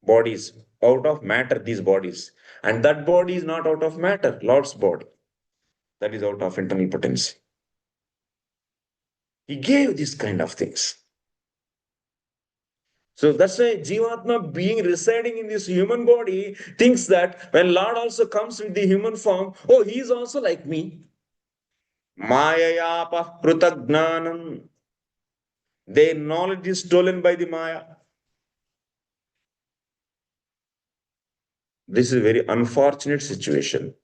bodies out of matter, these bodies. And that body is not out of matter, Lord's body. That is out of internal potency. He gave these kind of things. So that's why Jivatma being residing in this human body thinks that when Lord also comes with the human form, oh, he is also like me. Mayayapa prutagnanam. Their knowledge is stolen by the Maya. This is a very unfortunate situation.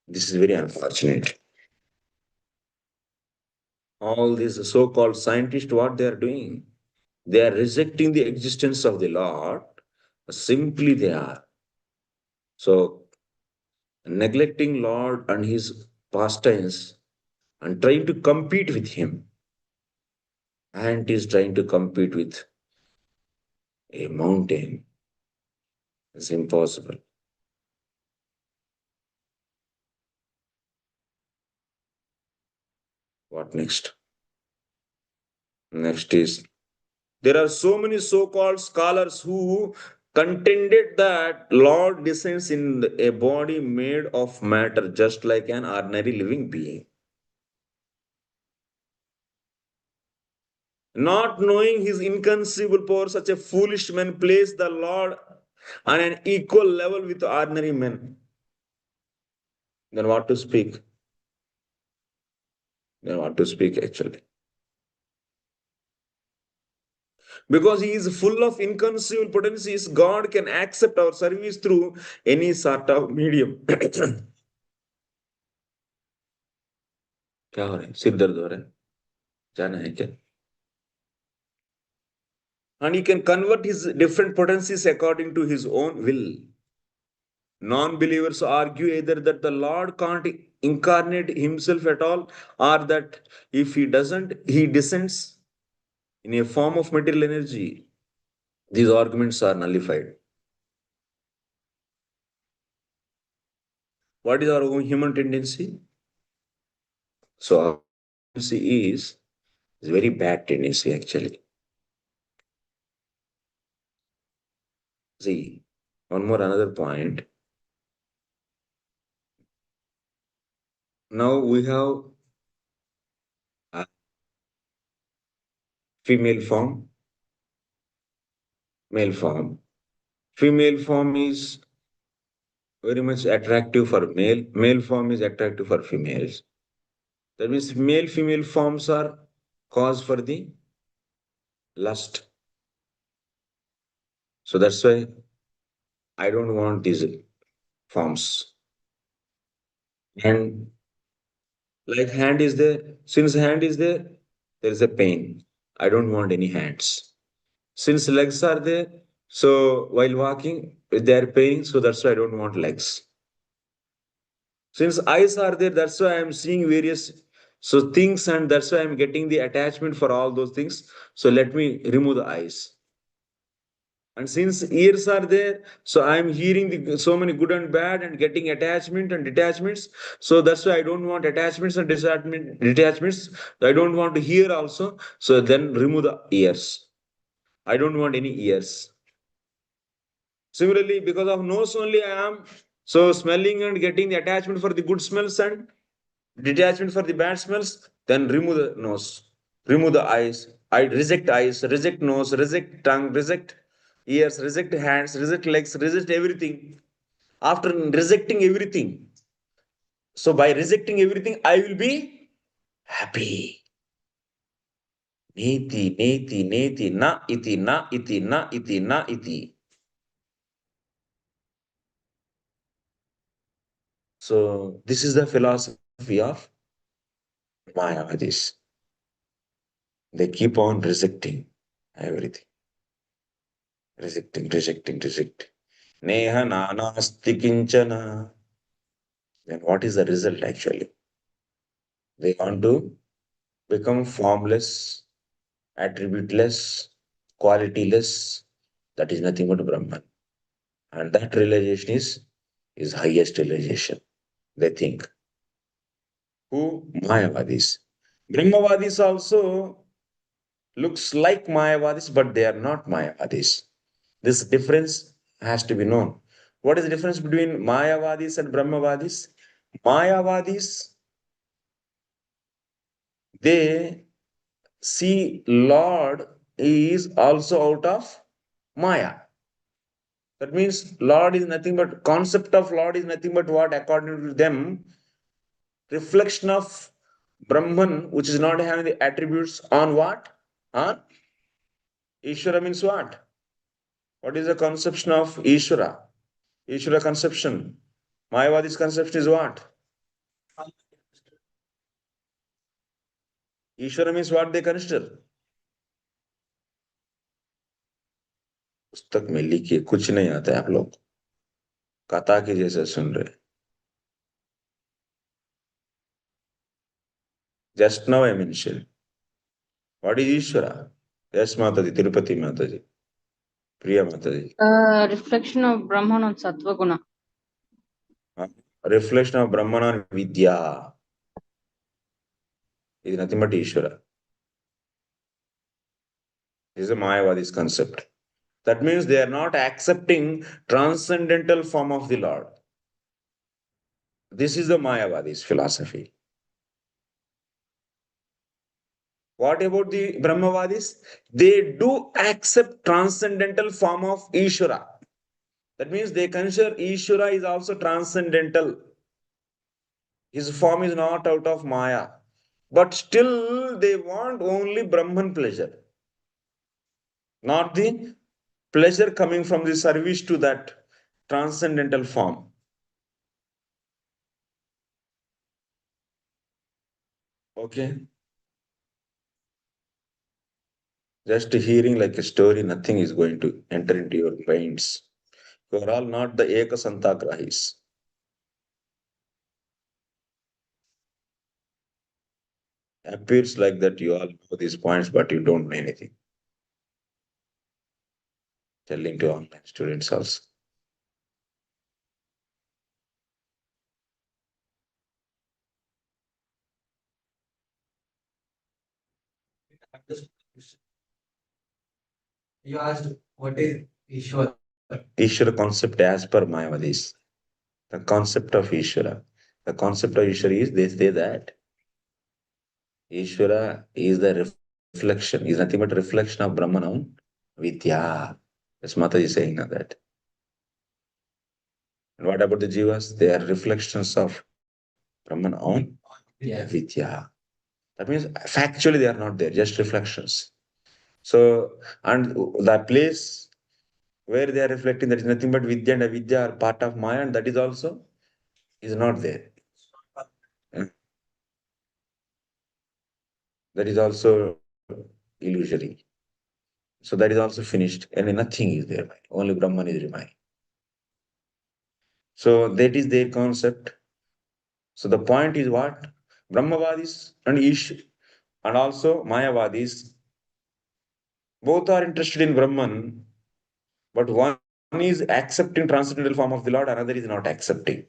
This is very unfortunate. All these so-called scientists, what they are doing? They are rejecting the existence of the Lord. Simply they are. So neglecting Lord and his pastimes and trying to compete with him. Ant is trying to compete with a mountain. It's impossible. What next? Next is there are so many so-called scholars who contended that Lord descends in a body made of matter, just like an ordinary living being. Not knowing his inconceivable power, such a foolish man placed the Lord on an equal level with ordinary men. Then what to speak? Then what to speak actually? Because he is full of inconceivable potencies, God can accept our service through any sort of medium. क्या हो रहा है सिर दर्द हो रहा है जाना है क्या and he can convert his different potencies according to his own will. Non-believers argue either that the Lord can't incarnate himself at all, or that if he doesn't, he descends in a form of material energy. These arguments are nullified. What is our own human tendency? So our tendency is a very bad tendency actually. See, one more another point. Now we have a female form, male form. Female form is very much attractive for male. Male form is attractive for females. That means male female forms are cause for the lust. So that's why I don't want these forms. And like hand is there, since hand is there, there is a pain. I don't want any hands. Since legs are there, so while walking, they are paying, so that's why I don't want legs. Since eyes are there, that's why I'm seeing various so things, and that's why I'm getting the attachment for all those things. So let me remove the eyes. And since ears are there, so I'm hearing so many good and bad and getting attachment and detachments. So that's why I don't want attachments and detachments. I don't want to hear also. So then remove the ears. I don't want any ears. Similarly, because of nose only, I am so smelling and getting the attachment for the good smells and detachment for the bad smells. Then remove the nose, remove the eyes. I reject eyes, reject nose, reject tongue, reject ears, reject hands, reject legs, reject everything. After rejecting everything, so by rejecting everything, I will be happy. Neti, neti, neti, na iti, na iti, na iti, na iti. So this is the philosophy of Mayavadis. They keep on rejecting everything. Rejecting, rejecting, rejecting. Neha nanasti kinchana. Then what is the result actually? They want to become formless, attributeless, qualityless. That is nothing but Brahman. And that realization is highest realization. They think. Who? Mayavadis. Brahmavadis also looks like Mayavadis, but they are not Mayavadis. This difference has to be known. What is the difference between Mayavadis and Brahmavadis? Mayavadis, they see Lord is also out of Maya. That means Lord is nothing but concept of Lord is nothing but what, according to them, reflection of Brahman, which is not having the attributes on what? On Ishvara means what? What is the conception of Ishvara? Ishvara conception. Mayavadi's conception is what? Ishvara means what they consider. पुस्तक में लिखिए कुछ नहीं आता है आप लोग कथा के जैसे सुन रहे just now I mention what is Ishvara yes Mata ji Tirupati Mata ji Priya Mata ji Reflection of Brahman on Sattva Guna. Reflection of Brahman on vidya is nothing but Ishvara. This is a Mayavadi's concept. That means they are not accepting transcendental form of the Lord. This is the Mayavadi's philosophy. What about the Brahmavadis? They do accept transcendental form of Ishvara. That means they consider Ishvara is also transcendental. His form is not out of Maya. But still they want only Brahman pleasure. Not the pleasure coming from the service to that transcendental form. Okay? Just hearing like a story, nothing is going to enter into your brains. You are all not the Eka Santagrahis. Appears like that you all know these points, but you don't know anything. Telling to online students also. You asked what is Ishwar? Ishvara concept as per Mayavadis. The concept of Ishvara. The concept of Ishvara is they say that Ishvara is the reflection, is nothing but reflection of Brahman on Vidya. That's Mata is saying now that. And what about the jivas? They are reflections of Brahman on Vidya. That means factually they are not there, just reflections. So, and the place where they are reflecting, that is nothing but Vidya and Avidya are part of Maya, and that is also is not there. Hmm. That is also illusory. So that is also finished, and nothing is there. Only Brahman is remaining. So that is their concept. So the point is what? Brahmavadis and Ish and also Mayavadis both are interested in Brahman, but one is accepting transcendental form of the Lord, another is not accepting.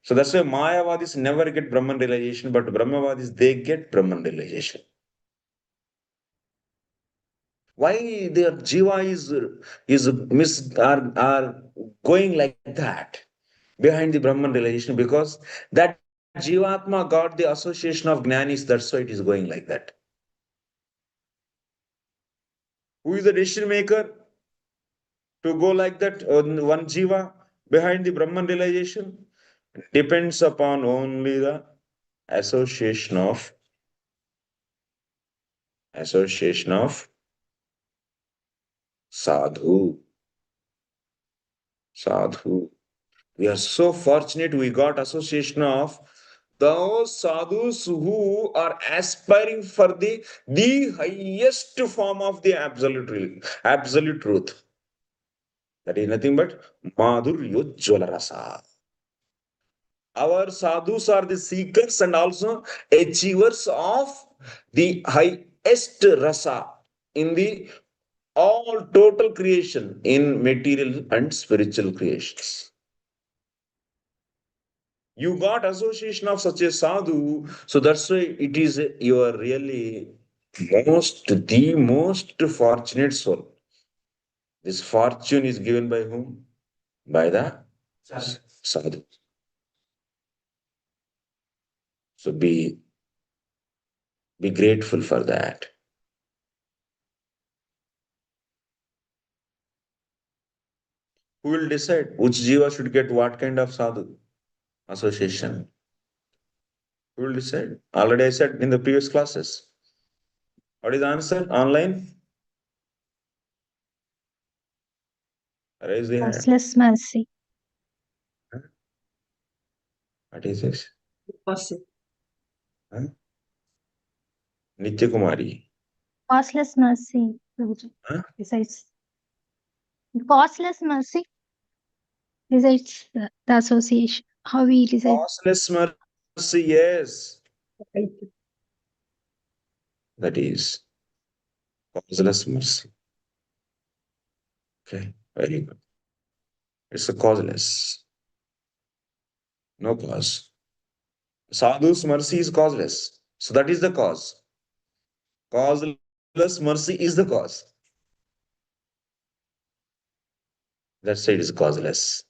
So that's why Mayavadis never get Brahman realization, but Brahmavadis they get Brahman realization. Why their jiva is are going like that behind the Brahman realization? Because that Jivatma got the association of Jnanis, that's why it is going like that. Who is the decision maker to go like that on one jiva behind the Brahman realization? Depends upon only the association of association of sadhu. Sadhu. We are so fortunate we got association of those sadhus who are aspiring for the highest form of the absolute truth. That is nothing but Madhuryojjvala rasa. Our sadhus are the seekers and also achievers of the highest rasa in the all total creation in material and spiritual creations. You got association of such a sadhu, so that's why it is your really the most fortunate soul. This fortune is given by whom? By the sadhu. So be grateful for that. Who will decide which jiva should get what kind of sadhu association? Who will decide? Already I said in the previous classes. What is the answer? Online? Raise the hand. Causeless mercy. What is this? Huh? Nitya Kumari. Causeless mercy. Huh? Besides, causeless mercy. Besides the association. How we decide. Causeless mercy, yes. That is causeless mercy. Okay, very good. It's a causeless, no cause. Sadhu's mercy is causeless. So that is the cause. Causeless mercy is the cause. That's why it is causeless.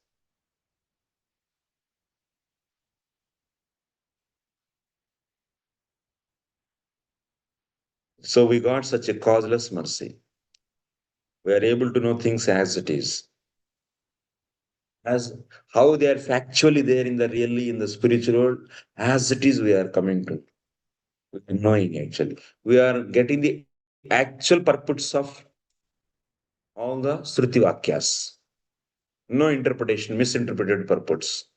So we got such a causeless mercy. We are able to know things as it is. As how they are factually there in the really in the spiritual world, as it is, we are coming to knowing actually. We are getting the actual purports of all the Sruti Vakyas. No interpretation, misinterpreted purports.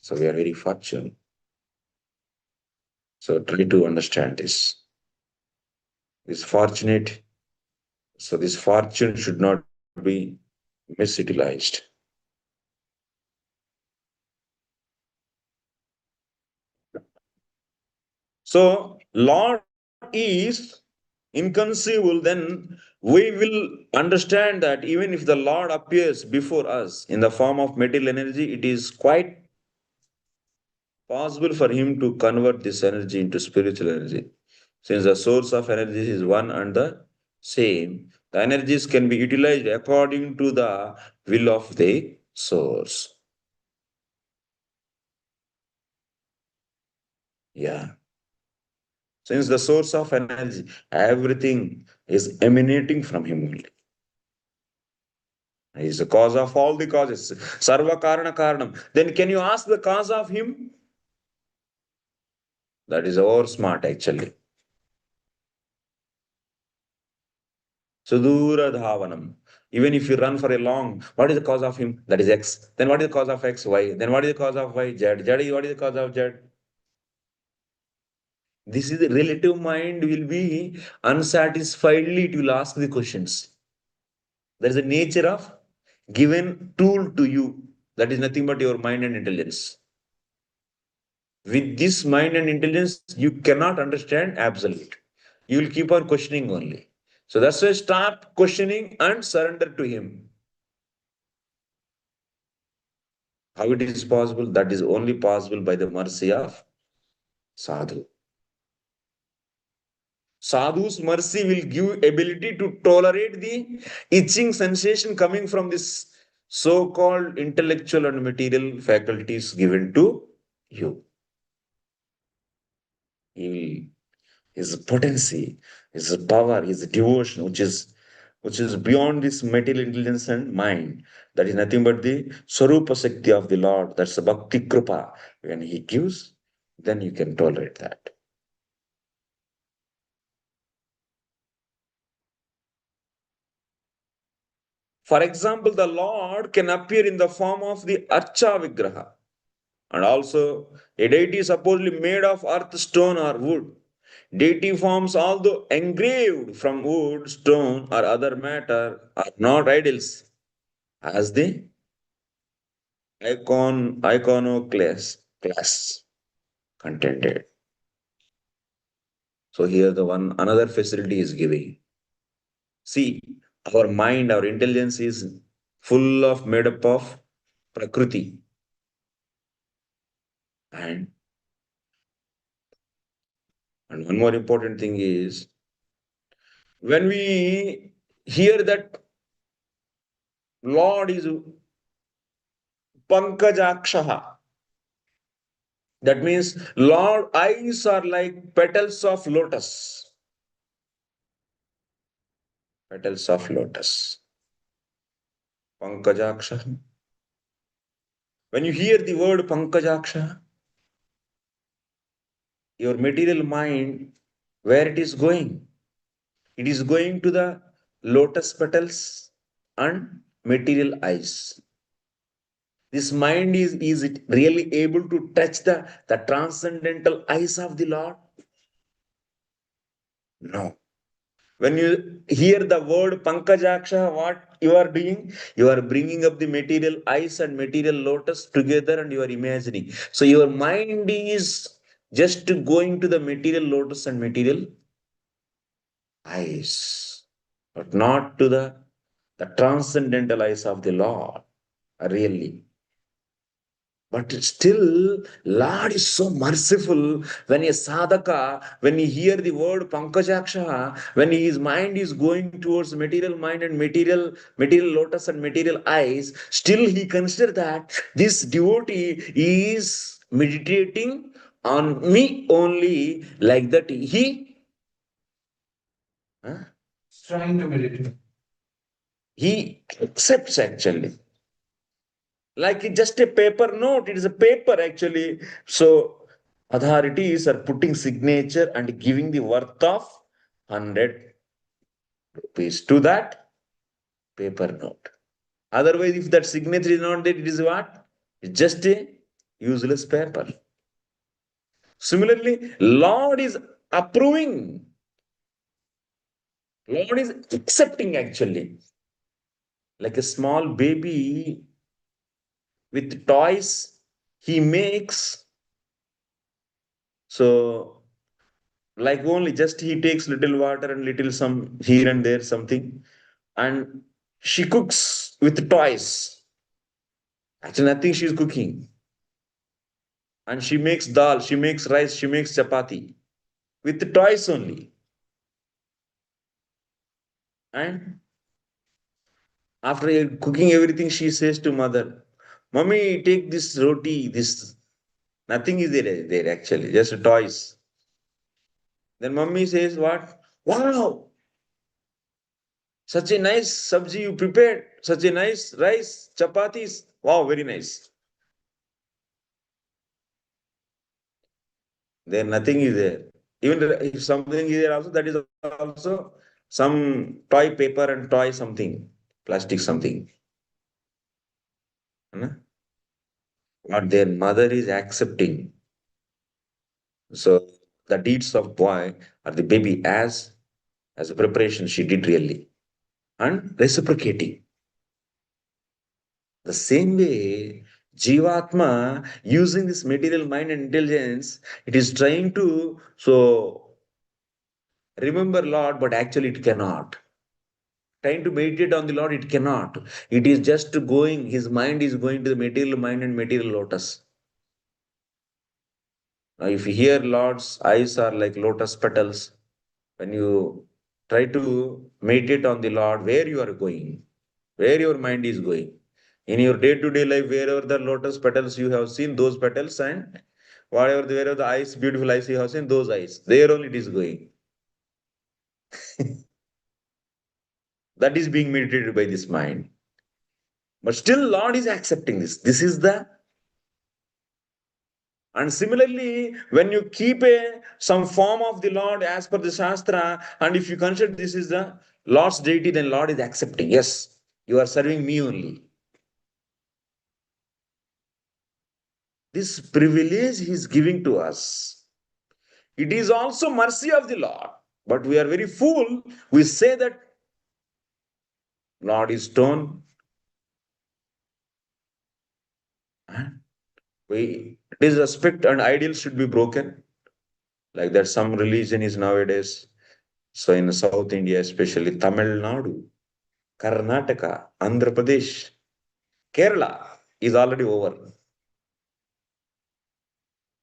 So we are very fortunate. So try to understand this. This fortunate, so this fortune should not be misutilized. So Lord is inconceivable, then we will understand that even if the Lord appears before us in the form of material energy, it is quite possible for him to convert this energy into spiritual energy. Since the source of energy is one and the same, the energies can be utilized according to the will of the source. Yeah. Since the source of energy, everything is emanating from him only. He is the cause of all the causes. Sarva Karana Karanam. Then can you ask the cause of him? That is over smart actually. Sudura Dhavanam. Even if you run for a long, what is the cause of him? That is X. Then what is the cause of X? Y. Then what is the cause of Y? Z. Z. What is the cause of Z? This is the relative mind will be unsatisfiedly, it will ask the questions. There is a nature of given tool to you. That is nothing but your mind and intelligence. With this mind and intelligence, you cannot understand absolute. You will keep on questioning only. So that's why stop questioning and surrender to him. How it is possible? That is only possible by the mercy of sadhu. Sadhu's mercy will give ability to tolerate the itching sensation coming from this so-called intellectual and material faculties given to you. His potency, his power, his devotion, which is beyond this material intelligence and mind. That is nothing but the Sarupa Shakti of the Lord. That's the Bhakti Kripa. When he gives, then you can tolerate that. For example, the Lord can appear in the form of the Archa Vigraha. And also, a deity is supposedly made of earth, stone, or wood. Deity forms, although engraved from wood, stone, or other matter, are not idols, as the iconoclast contended. So here the one another facility is giving. See, our mind, our intelligence is full of made up of prakriti. And, and one more important thing is when we hear that Lord is Pankajakshaha, that means Lord eyes are like petals of lotus. Petals of lotus. Pankajakshaha. When you hear the word Pankajakshaha, your material mind, where it is going? It is going to the lotus petals and material eyes. This mind is it really able to touch the transcendental eyes of the Lord? No. When you hear the word Pankajaksha, what you are doing? You are bringing up the material eyes and material lotus together and you are imagining. So your mind is just going to the material lotus and material eyes, but not to the transcendental eyes of the Lord, really. But still, Lord is so merciful when a sadhaka, when he hear the word Pankajaksha, when his mind is going towards material mind and material lotus and material eyes, still he consider that this devotee is meditating on me only, like that huh? Trying to meditate. He accepts actually. Like it's just a paper note, it is a paper actually. So authorities are putting signature and giving the worth of 100 rupees to that paper note. Otherwise, if that signature is not there, it is what? It's just a useless paper. Similarly, Lord is approving. Lord is accepting actually. Like a small baby with toys, he makes. So like only just he takes little water and little some here and there something, and she cooks with toys. Actually nothing she's cooking, and she makes dal, she makes rice, she makes chapati with the toys only. And after cooking everything, she says to mother, "Mommy, take this roti, this." Nothing is there actually, just toys. Then mommy says what? Wow, Such a nice sabji you prepared, such a nice rice, chapatis. Wow, very nice. There nothing is there. Even if something is there also, that is also some toy paper and toy something, plastic something. Huh? What their mother is accepting. So the deeds of boy or the baby as a preparation she did really. And reciprocating. The same way, Jivatma, using this material mind and intelligence, it is trying to remember Lord, but actually it cannot. Trying to meditate on the Lord, it cannot. It is just going, his mind is going to the material mind and material lotus. Now, if you hear Lord's eyes are like lotus petals, when you try to meditate on the Lord, where you are going, where your mind is going. In your day-to-day life, wherever the lotus petals you have seen, those petals, and wherever the eyes, beautiful eyes you have seen, those eyes, there only it is going. That is being meditated by this mind. But still, Lord is accepting this. This is the. And similarly, when you keep some form of the Lord as per the Shastra, and if you consider this is the Lord's deity, then Lord is accepting. Yes, you are serving me only. This privilege He is giving to us. It is also mercy of the Lord. But we are very fool. We say that Lord is stone. Disrespect and ideals should be broken. Like that, some religion is nowadays. So in South India, especially Tamil Nadu, Karnataka, Andhra Pradesh, Kerala is already over.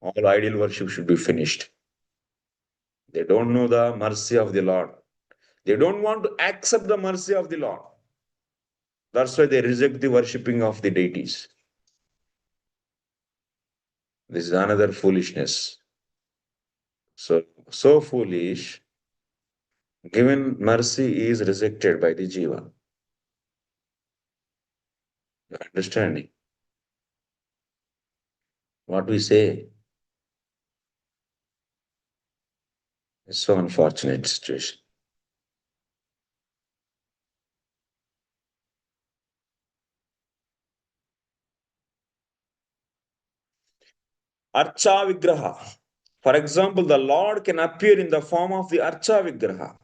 All ideal worship should be finished. They don't know the mercy of the Lord. They don't want to accept the mercy of the Lord. That's why they reject the worshipping of the deities. This is another foolishness. So foolish, given mercy is rejected by the jiva. You're understanding what we say? It's so unfortunate situation. Archa Vigraha. For example, the Lord can appear in the form of the Archa Vigraha.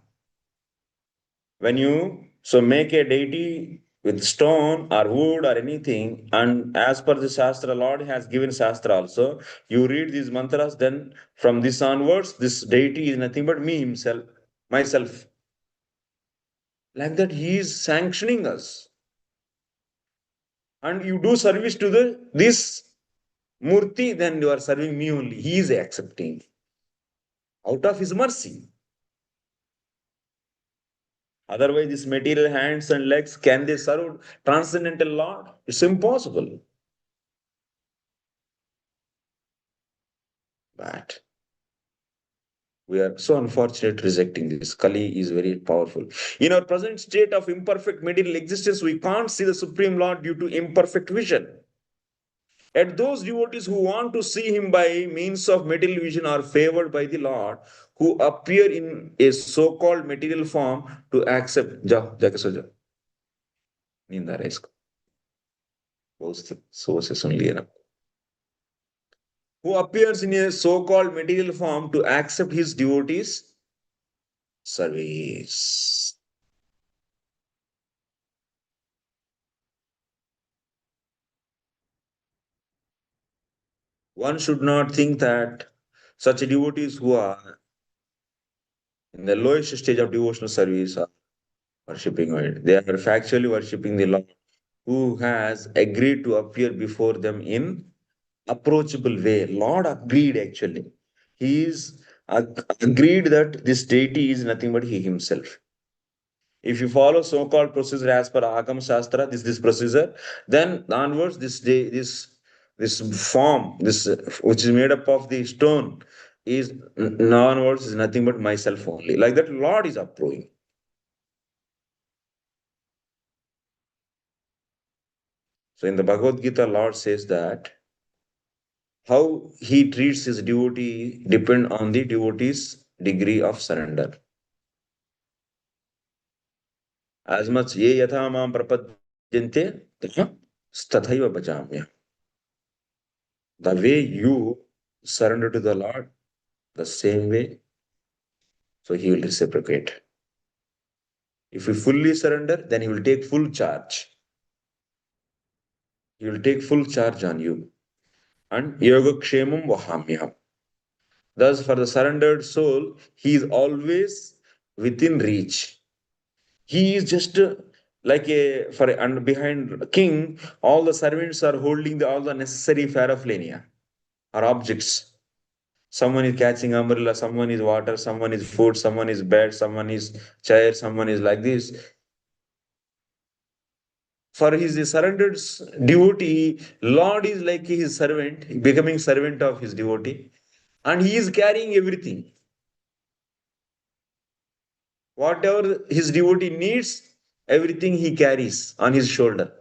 When you make a deity with stone or wood or anything, and as per the Shastra, Lord has given Shastra also, you read these mantras, then from this onwards, this deity is nothing but me, himself, myself. Like that, he is sanctioning us. And you do service to this Murti, then you are serving me only. He is accepting out of his mercy. Otherwise, these material hands and legs, can they serve transcendental Lord? It's impossible. But we are so unfortunate rejecting this. Kali is very powerful. In our present state of imperfect material existence, we can't see the Supreme Lord due to imperfect vision. Yet those devotees who want to see him by means of material vision are favored by the Lord, who appear in a so-called material form to accept. जाके सो जाओ, नींद आ रहा है इसको, बहुत सोच सुन लिया ना. Who appears in a so-called material form to accept his devotees' service. One should not think that such devotees who are in the lowest stage of devotional service are worshipping God. They are factually worshipping the Lord who has agreed to appear before them in approachable way. Lord agreed actually. He is agreed that this deity is nothing but he himself. If you follow so-called procedure as per Agam Shastra, this procedure, then onwards this form, this which is made up of the stone, is now onwards is nothing but myself only. Like that, Lord is approving. So in the Bhagavad Gita, Lord says that how he treats his devotee depend on the devotee's degree of surrender. As much ye yatha mam prapadyante tathaiva bhajamya. The way you surrender to the Lord, the same way, so he will reciprocate. If you fully surrender, then he will take full charge. He will take full charge on you. And yogakshemam vahamyam. Thus, for the surrendered soul, he is always within reach. He is just like a for a, and behind a king, all the servants are holding all the necessary paraphernalia or objects. Someone is catching umbrella, someone is water, someone is food, someone is bed, someone is chair, someone is like this. For his surrendered devotee, Lord is like his servant, becoming servant of his devotee, and he is carrying everything. Whatever his devotee needs, everything he carries on his shoulder.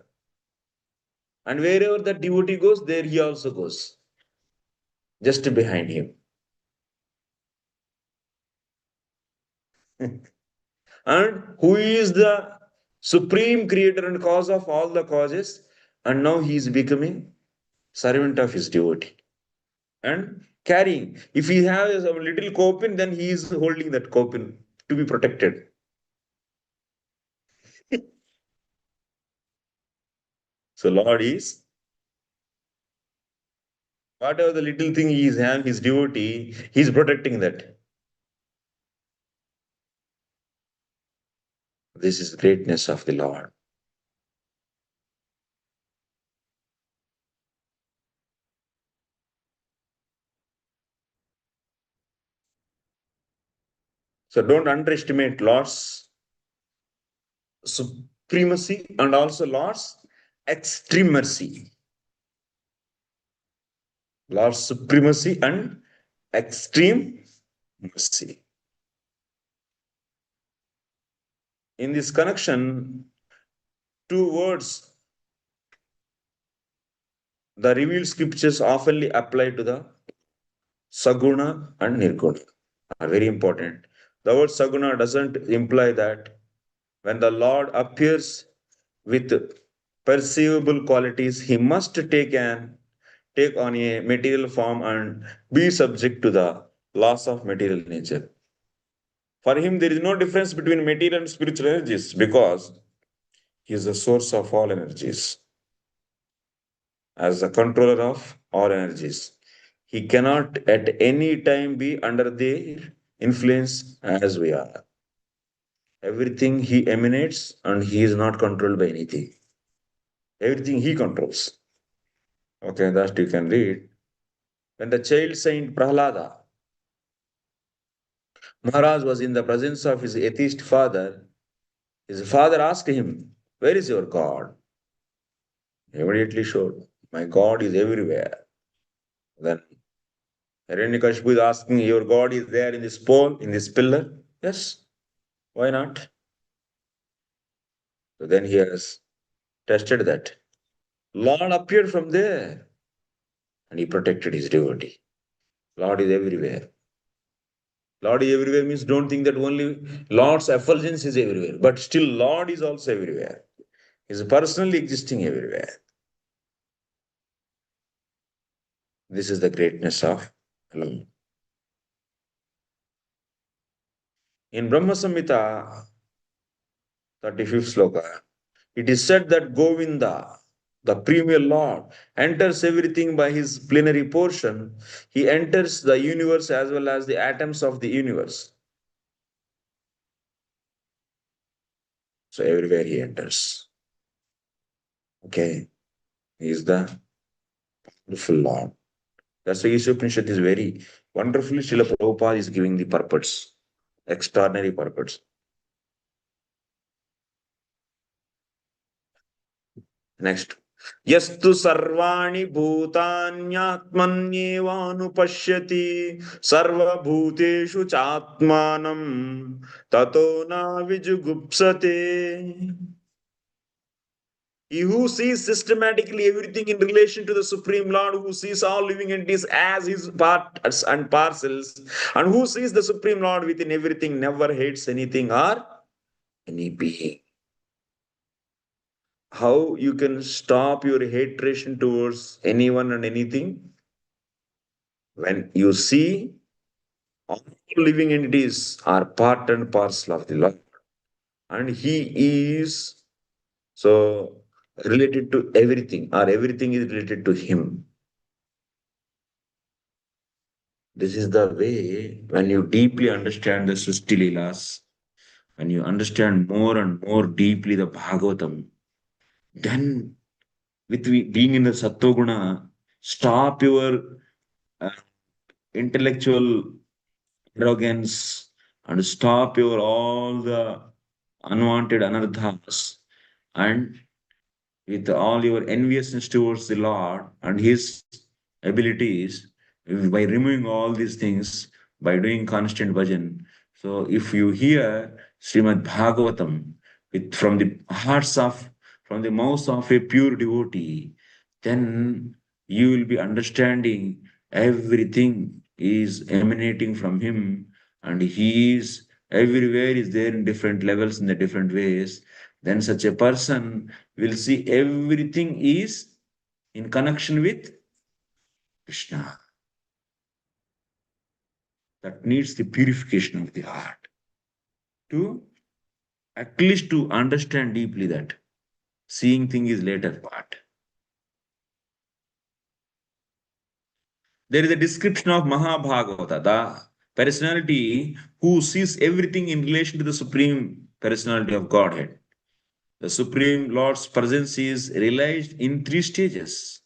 And wherever that devotee goes, there he also goes, just behind him. And who is the supreme creator and cause of all the causes? And now he is becoming servant of his devotee. And carrying. If he has a little coffin, then he is holding that coffin to be protected. So Lord is, whatever the little thing he is having, his devotee, he is protecting that. This is greatness of the Lord. So don't underestimate Lord's supremacy and also Lord's extreme mercy. Lord's supremacy and extreme mercy. In this connection, two words, the revealed scriptures oftenly apply to the Saguna and Nirguna, are very important. The word Saguna doesn't imply that when the Lord appears with perceivable qualities, he must take on a material form and be subject to the laws of material nature. For him, there is no difference between material and spiritual energies because he is the source of all energies. As the controller of all energies, he cannot at any time be under their influence as we are. Everything he emanates and he is not controlled by anything. Everything he controls. Okay, that you can read. When the child saint Prahlada, Maharaj was in the presence of his atheist father, his father asked him, "Where is your God?" He immediately showed, "My God is everywhere." Then Hiranyakashipu is asking, "Your God is there in this pole, in this pillar?" Yes, why not? So then he has tested that. Lord appeared from there and he protected his devotee. Lord is everywhere. Lord is everywhere means don't think that only Lord's effulgence is everywhere, but still Lord is also everywhere. He is personally existing everywhere. This is the greatness of Lord. In Brahma Samhita, 35th sloka, it is said that Govinda, the premier Lord, enters everything by his plenary portion. He enters the universe as well as the atoms of the universe. So everywhere he enters. Okay. He is the wonderful Lord. That's why Isopanishad is very wonderfully. Srila Prabhupada is giving the purpose, extraordinary purpose. Next. Yastu sarvani bhutanyatmanyevanupashyati sarva bhuteshu chatmanam tato na vijugupsate. He who sees systematically everything in relation to the Supreme Lord, who sees all living entities as his parts and parcels, and who sees the Supreme Lord within everything, never hates anything or any being. How you can stop your hatred towards anyone and anything? When you see all living entities are part and parcel of the Lord, and He is so related to everything, or everything is related to Him. This is the way when you deeply understand the Srishti Leelas, when you understand more and more deeply the Bhagavatam, then with being in the Sattva-guna, stop your uh, intellectual arrogance and stop your all the unwanted anarthas, and with all your enviousness towards the Lord and His abilities, by removing all these things, by doing constant bhajan. So, if you hear Srimad Bhagavatam from the hearts of, from the mouth of a pure devotee, then you will be understanding everything is emanating from Him, and He is everywhere, is there in different levels, in the different ways. Then such a person will see everything is in connection with Krishna. That needs the purification of the heart to at least to understand deeply that seeing thing is later part. There is a description of Mahabhagavata, the personality who sees everything in relation to the Supreme Personality of Godhead. The Supreme Lord's presence is realized in three stages.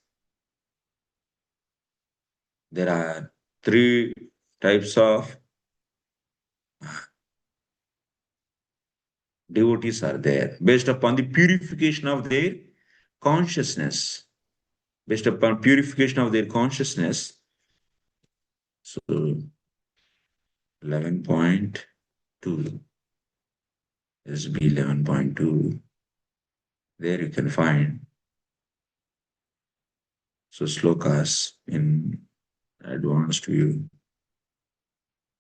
There are three types of devotees are there based upon the purification of their consciousness. Based upon purification of their consciousness. So 11.2. SB 11.2. There you can find so slokas in advanced view.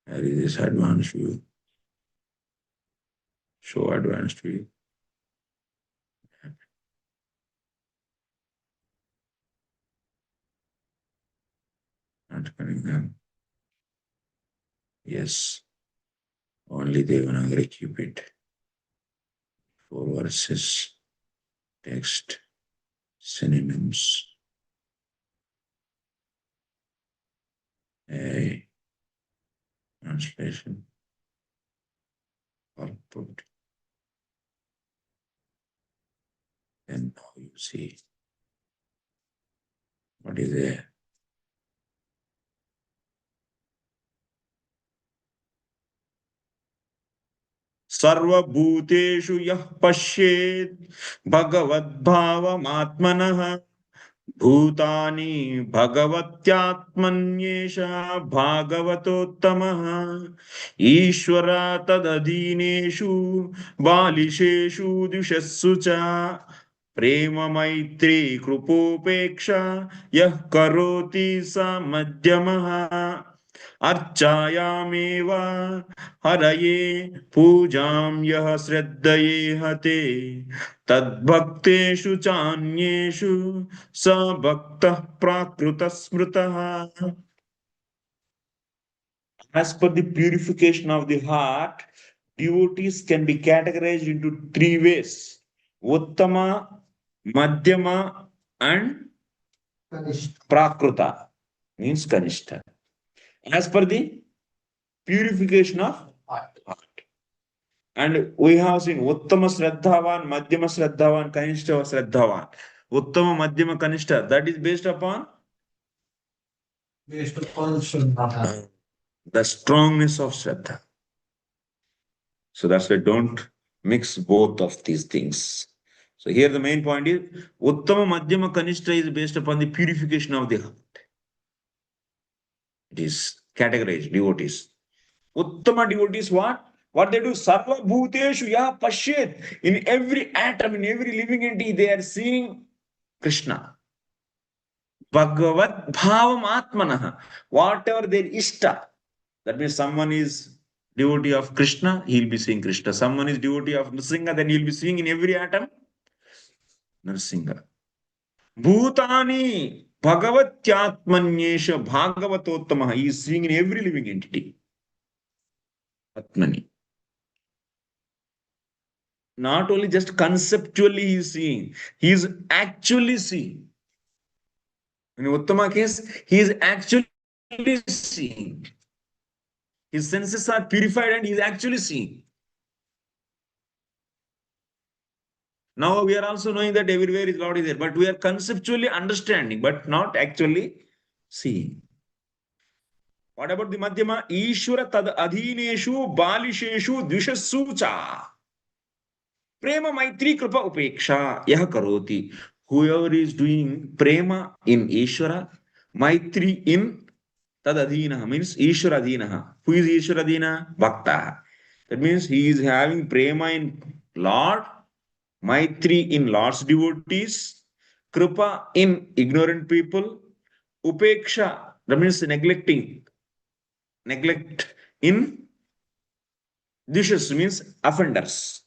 There is this advanced view. Show advanced view. Not coming down. Yes. Only Devanagari keep it. 4 verses. Text. Synonyms. A translation. Output. And now you see what is there. सर्वभूतेषु यः पश्येत् भगवद्भावमात्मनः भूतानि भगवत्यात्मन्येष भागवतोत्तमः ईश्वर तदधीनेषु बालिशेषु द्विषस्सु च प्रेम मैत्री कृपोपेक्षा यः करोति स मध्यमः अर्चायामेव हरये पूजां यः श्रद्धये हते तद्भक्तेषु चान्येषु स भक्तः प्राकृतः स्मृतः. As per the purification of the heart, devotees can be categorized into three ways: Uttama, Madhyama, and Prakruta, means Kanishta. As per the purification of heart. And we have seen Uttama Shraddhavan, Madhyama Shraddhavan, Kanishta Shraddhavan. Uttama, Madhyama, Kanishta, that is based upon the strongness of Shraddha. So that's why don't mix both of these things. So here the main point is Uttama, Madhyama, Kanishta is based upon the purification of the heart. It is categorized devotees. Uttama devotees what? What they do? Sarva bhuteshu ya pashyet. In every atom, in every living entity, they are seeing Krishna. Bhagavat bhavam atmanah. Whatever their ishta. That means someone is devotee of Krishna, he'll be seeing Krishna. Someone is devotee of Nrsimha, then he'll be seeing in every atom Nrsimha. Bhutani Bhagavatyatmanyesha Bhagavatottamaha. He is seeing in every living entity. Atmani. Not only just conceptually he is seeing, he is actually seeing. In Uttama case, he is actually seeing. His senses are purified and he is actually seeing. Now we are also knowing that everywhere is Lord is there, but we are conceptually understanding, but not actually seeing. What about the Madhyama? Ishvara tad adhineshu balisheshu dvishassu cha. Prema maitri kripa upeksha yah karoti. Whoever is doing prema in Ishvara, maitri in tad adhinaha means Ishvara adhinaha. Who is Ishvara adhina? Bhakta. That means he is having prema in Lord, Maitri in Lord's devotees, Kripa in ignorant people, Upeksha, that means neglect in Dishas means offenders.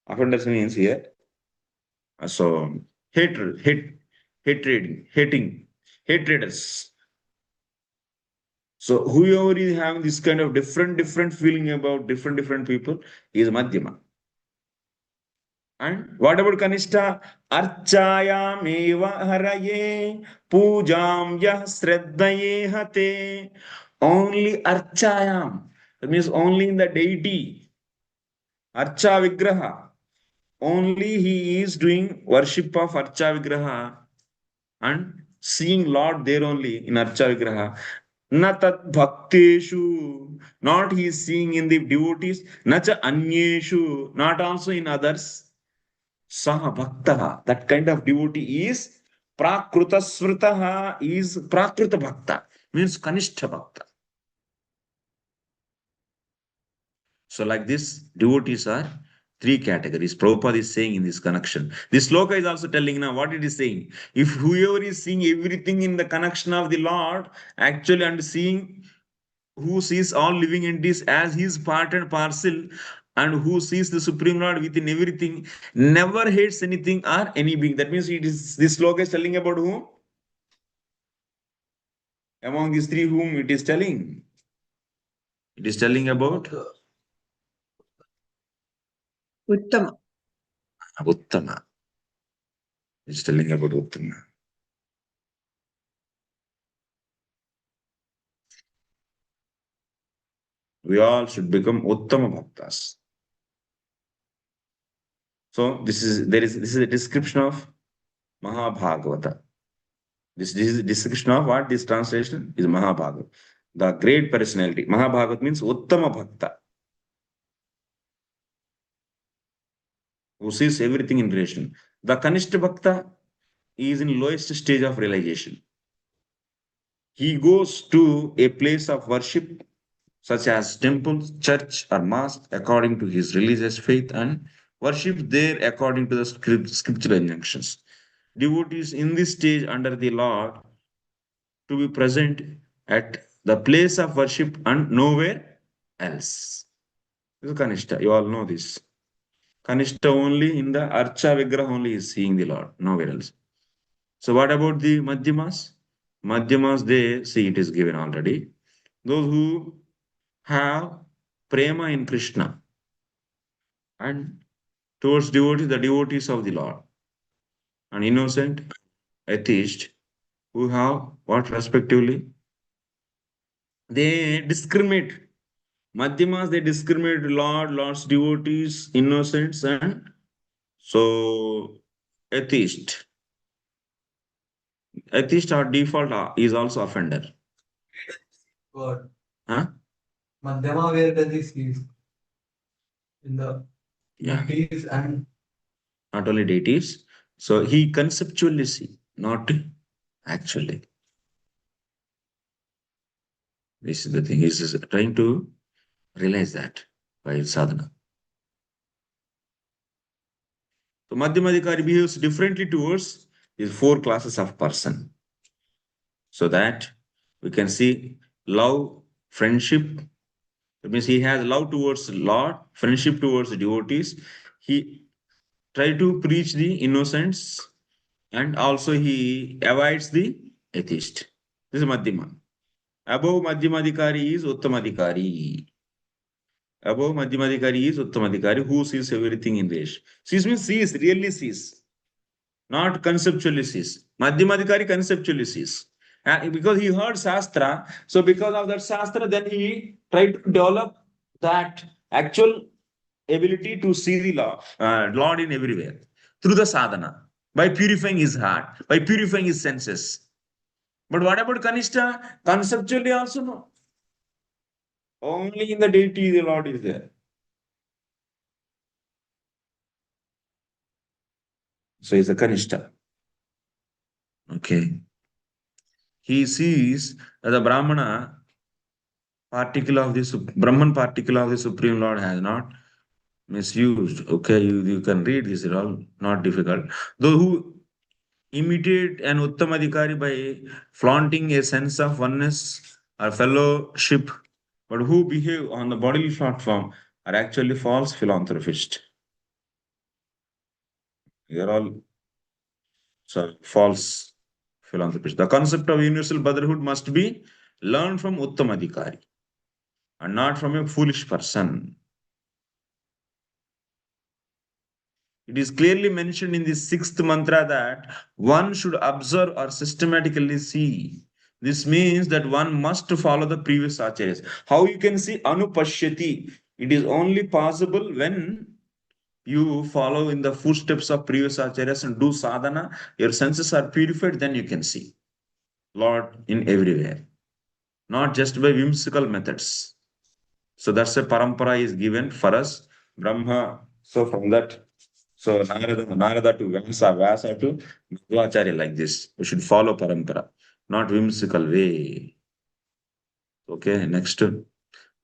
Offenders means here. So hatreders. So whoever is having this kind of different feeling about different people is Madhyama. And what about Kanishta? Archayam eva haraye pujam yah sraddhaye hate. Only Archayam. That means only in the deity. Archa Vigraha. Only he is doing worship of Archa Vigraha and seeing Lord there only in Archa Vigraha. Natat bhakteshu. Not he is seeing in the devotees. Nacha anyeshu. Not also in others. Saha Bhakta, that kind of devotee is Prakruta Smritaha, is Prakruta Bhakta, means Kanishta Bhakta. So, like this, devotees are three categories. Prabhupada is saying in this connection. This sloka is also telling now what it is saying. If whoever is seeing everything in the connection of the Lord, actually and seeing who sees all living entities as his part and parcel, and who sees the Supreme Lord within everything, never hates anything or any being. That means it is this sloka is telling about whom? Among these three, whom it is telling? It is telling about Uttama. Uttama. It is telling about Uttama. We all should become Uttama Bhaktas. So this is a description of Mahabhagavata. This is a description of what this translation is Mahabhagavata. The great personality. Mahabhagavata means Uttama Bhakta, who sees everything in relation. The Kanishta Bhakta is in lowest stage of realization. He goes to a place of worship such as temple, church, or mosque according to his religious faith and worship there according to the scriptural injunctions. Devotees in this stage under the Lord to be present at the place of worship and nowhere else. This is Kanishta. You all know this. Kanishta only in the Archa Vigraha only is seeing the Lord, nowhere else. So what about the Madhyamas? Madhyamas, they see it is given already. Those who have prema in Krishna and towards devotees, the devotees of the Lord. An innocent atheist who have what respectively? They discriminate. Madhyamas, they discriminate Lord's devotees, innocents, and so atheist. Atheist or default is also offender. God. Huh? Madhyama, where does he see? In the Yeah. deities and Not only deities. So he conceptually see, not actually. This is the thing. He's trying to realize that by sadhana. So Madhyamadikari behaves differently towards these four classes of person. So that we can see love, friendship. That means he has love towards Lord, friendship towards devotees. He try to preach the innocence, and also he avoids the atheist. This is Madhyama. Above Madhyamadikari is Uttamadikari. Above Madhyamadikari is Uttamadikari, who sees everything in Desh. Sees means sees, really sees, not conceptually sees. Madhyamadikari conceptually sees. Because he heard Shastra, so because of that Shastra, then he tried to develop that actual ability to see the Lord in everywhere through the sadhana, by purifying his heart, by purifying his senses. But what about Kanishta? Conceptually also no. Only in the deity the Lord is there. So he's a Kanishta. Okay. He sees that the Brahmana particle of the Brahman particle of the Supreme Lord has not misused. Okay, you can read this, it's all not difficult. Those who imitate an Uttamadikari by flaunting a sense of oneness or fellowship, but who behave on the bodily platform are actually false philanthropists. They are all false philanthropists. The concept of universal brotherhood must be learned from Uttamadikari and not from a foolish person. It is clearly mentioned in the sixth mantra that one should observe or systematically see. This means that one must follow the previous acharyas. How you can see anupashyati? It is only possible when you follow in the footsteps of previous acharyas and do sadhana. Your senses are purified, then you can see Lord in everywhere, not just by whimsical methods. So that's a parampara is given for us. Brahma. So from that, so Narada to Vyasa, Vyasa to Madhvacharya, like this. We should follow parampara, not whimsical way. Okay, next.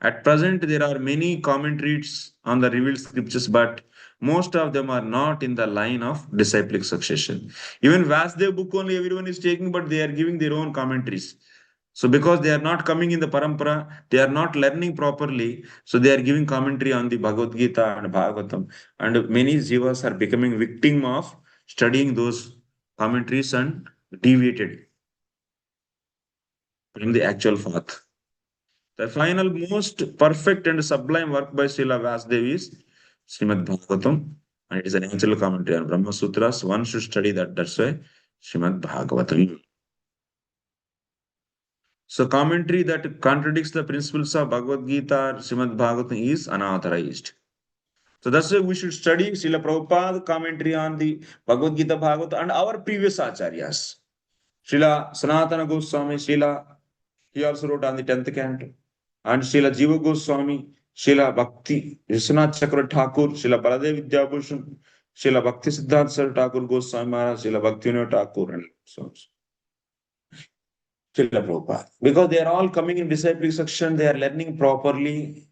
At present, there are many commentaries on the revealed scriptures, but most of them are not in the line of disciplic succession. Even Vasudev book only everyone is taking, but they are giving their own commentaries. So because they are not coming in the parampara, they are not learning properly. So they are giving commentary on the Bhagavad Gita and Bhagavatam. And many jivas are becoming victim of studying those commentaries and deviated from the actual path. The final most perfect and sublime work by Srila Vasudev is Srimad Bhagavatam, and it is an natural commentary on Brahma Sutras. One should study that. That's why Srimad Bhagavatam. So commentary that contradicts the principles of Bhagavad Gita or Srimad Bhagavatam is unauthorized. So that's why we should study Srila Prabhupada commentary on the Bhagavad Gita, Bhagavatam, and our previous acharyas. Srila Sanatana Goswami, he also wrote on the 10th canto. And Srila Jiva Goswami, Srila Bhakti, Vishwanath Chakra Thakur, Srila Baladev Vidyabhushan, Srila Bhakti Siddhanta Sar Thakur Goswami Maharaj, Srila Bhakti Vinod Thakur, and so on. Srila Prabhupada. Because they are all coming in disciplic section, they are learning properly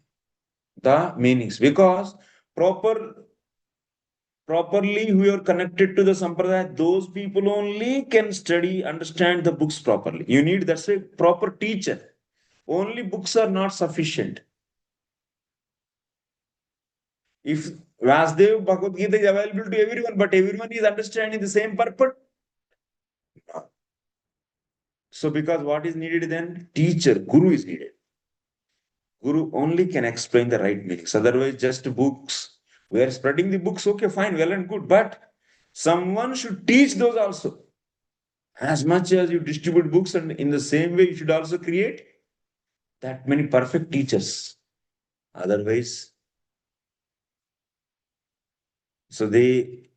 the meanings. Because properly who are connected to the sampradaya, those people only can study, understand the books properly. You need, that's a proper teacher. Only books are not sufficient. If Vasudev Bhagavad Gita is available to everyone, but everyone is understanding the same purpose. So because what is needed then? Teacher, Guru is needed. Guru only can explain the right meanings. Otherwise, just books. We are spreading the books, okay, fine, well and good. But someone should teach those also. As much as you distribute books, and in the same way, you should also create that many perfect teachers. Otherwise, so they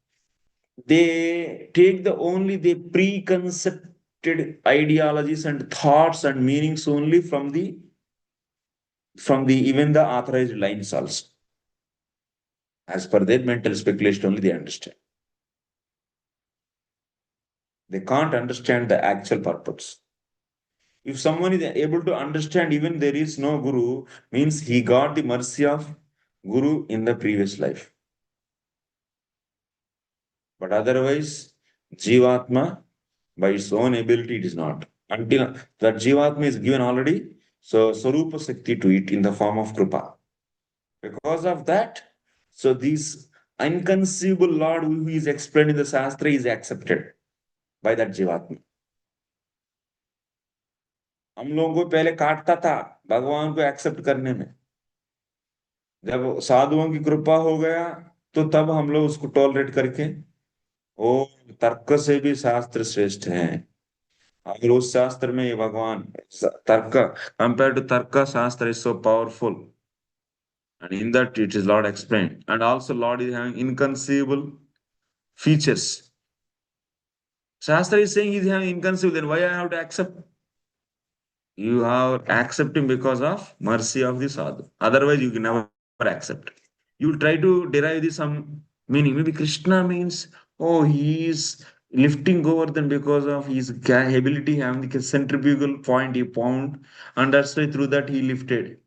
take the only the preconcepted ideologies and thoughts and meanings only from the even the authorized lines also. As per their mental speculation only they understand. They can't understand the actual purpose. If someone is able to understand even there is no Guru, means he got the mercy of Guru in the previous life. But otherwise, Jivatma, by its own ability, it is not. Until that Jivatma is given already, so Sarupa Sakti to it in the form of Kripa. Because of that, so this inconceivable Lord who is explained in the Shastra is accepted by that Jivatma. हम लोगों को पहले काटता था भगवान को accept करने में, जब साधुओं की कृपा हो गया तो तब हम लोग उसको टॉलरेट करके ओ तर्क से भी शास्त्र श्रेष्ठ है। अगर उस शास्त्र में ये भगवान तर्क कंपेयर टू तर्क शास्त्र is so powerful and in that it is Lord explained and also Lord is having inconceivable features. Shastra is saying he is having inconceivable, then why I have to accept? You are accepting because of mercy of the sadhu. Otherwise, you can never accept. You try to derive this some meaning. Maybe Krishna means, oh, he is lifting over them because of his ability having the centrifugal point he found, and that's why through that he lifted.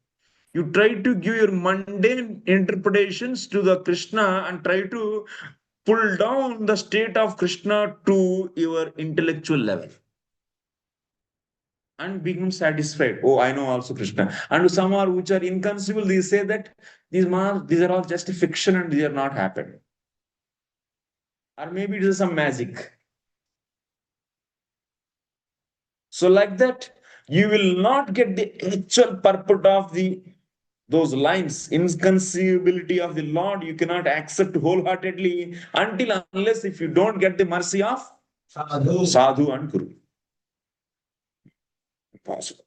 You try to give your mundane interpretations to the Krishna and try to pull down the state of Krishna to your intellectual level and become satisfied. Oh, I know also Krishna. And some are which are inconceivable, they say that these are all just a fiction and they are not happened. Or maybe it is some magic. So, like that, you will not get the actual purport of those lines, inconceivability of the Lord, you cannot accept wholeheartedly until unless if you don't get the mercy of Sadhu and Guru. Impossible.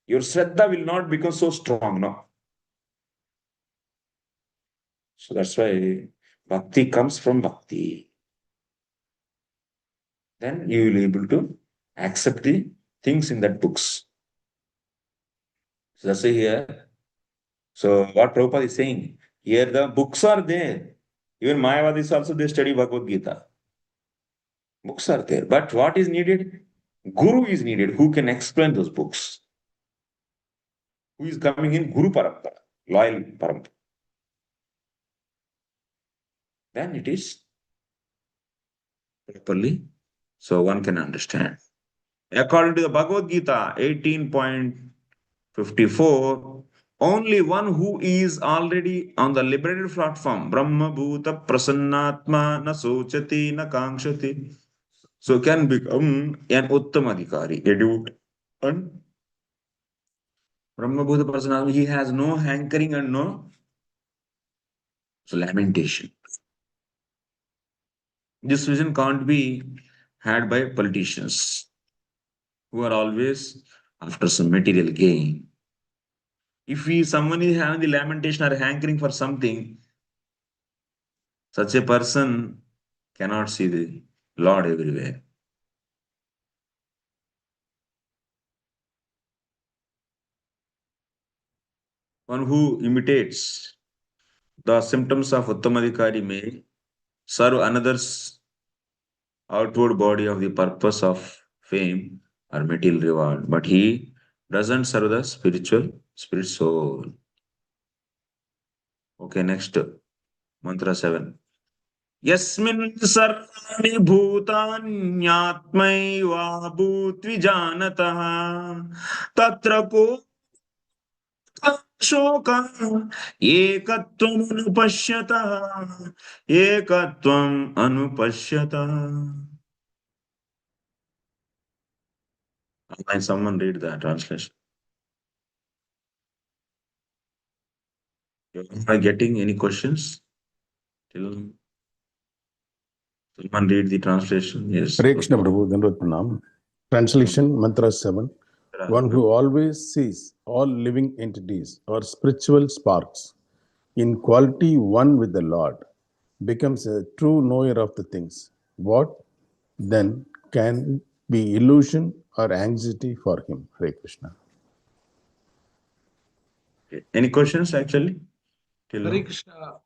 Your Shraddha will not become so strong, no? So that's why Bhakti comes from Bhakti. Then you will be able to accept the things in that books. So that's why here. So what Prabhupada is saying, here the books are there. Even Mayavadis also they study Bhagavad Gita. Books are there. But what is needed? Guru is needed who can explain those books. Who is coming in Guru Parampara, loyal Parampara. Then it is properly, so one can understand. According to the Bhagavad Gita 18.54, only one who is already on the liberated platform, Brahma Bhuta Prasannatma na Sochati na Kankshati, so can become an Uttamadhikari, a dude. And Brahma Bhuta Prasannatma, he has no hankering and no lamentation. This vision can't be had by politicians who are always after some material gain. If someone is having the lamentation or hankering for something, such a person cannot see the Lord everywhere. One who imitates the symptoms of Uttamadhikari may serve another's outward body of the purpose of fame or material reward, but he doesn't serve the spirit soul. Okay, next mantra 7. Yasmin sarvani bhutanyaatmaiva bhutvijanatah tatra ko शोका एकत्वम् अनुपश्यतः एकत्वम् अनुपश्यतः. Can someone read that translation? Am I getting any questions? Till someone read the translation. Yes. Hare Krishna Prabhu, Dandavat Pranam. Translation, Mantra 7. One who always sees all living entities or spiritual sparks in quality one with the Lord becomes a true knower of the things. What then can be illusion or anxiety for him? Hare Krishna. Any questions actually? Hare Krishna.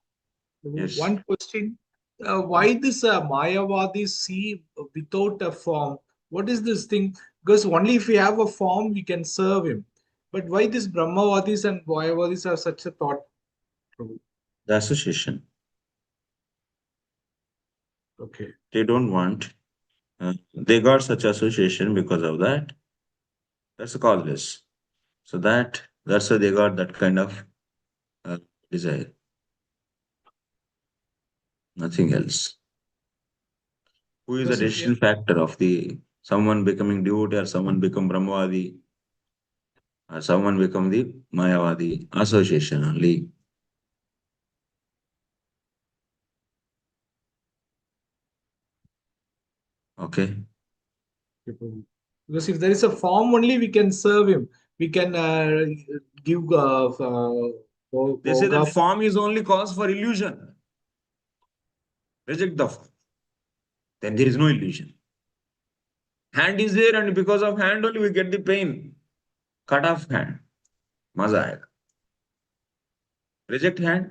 Yes. One question. Why this Mayavadi see without a form? What is this thing? Because only if we have a form, we can serve him. But why this Brahmavadis and Mayavadis are such a thought? Prabhu? The association. Okay. They don't want. They got such association because of that. That's causeless. So that's why they got that kind of desire. Nothing else. Who is the Because if we decision factor of the someone becoming devotee or someone become Brahmavadi or someone become the Mayavadi? Association only. Okay. Because if there is a form only, we can serve him. We can give They say that bhoga. form is only cause for illusion. Reject the form. Then there is no illusion. Hand is there, and because of hand only we get the pain. Cut off hand. Maza aayega.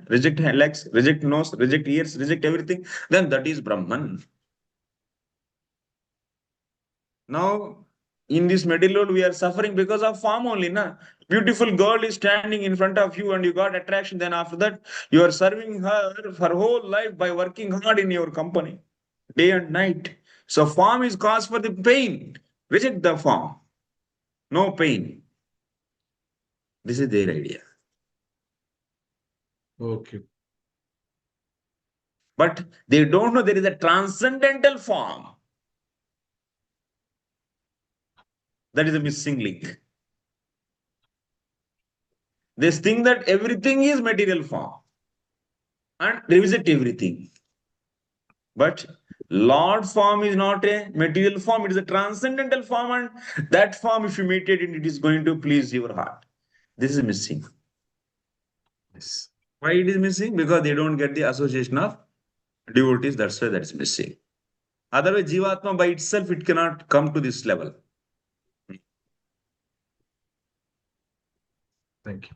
Reject hand, legs, reject nose, reject ears, reject everything. Then that is Brahman. Now, in this material world, we are suffering because of form only. Na? Beautiful girl is standing in front of you and you got attraction. Then after that, you are serving her for whole life by working hard in your company, day and night. So form is cause for the pain. Reject the form. No pain. This is their idea. Okay. But they don't know there is a transcendental form. That is a missing link. They think that everything is material form and revisit everything. But Lord form is not a material form, it is a transcendental form, and that form, if you meditate in, it is going to please your heart. This is missing. Yes. Why it is missing? Because they don't get the association of devotees, that's why that is missing. Otherwise, Jivatma by itself, it cannot come to this level. Thank you.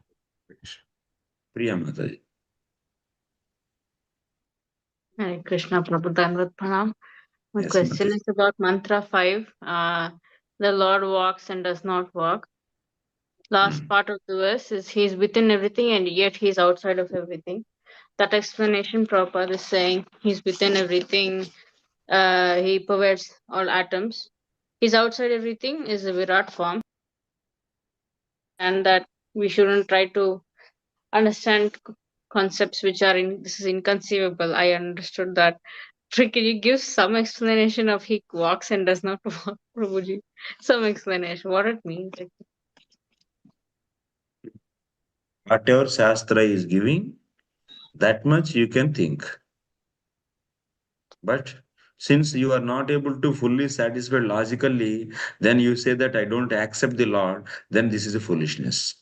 Priya Mataji. Hare Krishna Prabhu Dandavat Pranam. My Yes, question Mataji. is about mantra 5. The Lord walks and does not walk. Last part of the verse is He is within everything and yet He is outside of everything. That explanation Prabhupada is saying He's within everything. He pervades all atoms. He's outside everything is a Virat form, and that we shouldn't try to understand concepts which are this is inconceivable. I understood that. Can you give some explanation of he walks and does not walk, Prabhuji? Some explanation, what it means. Whatever Shastra is giving, that much you can think. But since you are not able to fully satisfy logically, then you say that I don't accept the Lord, then this is a foolishness.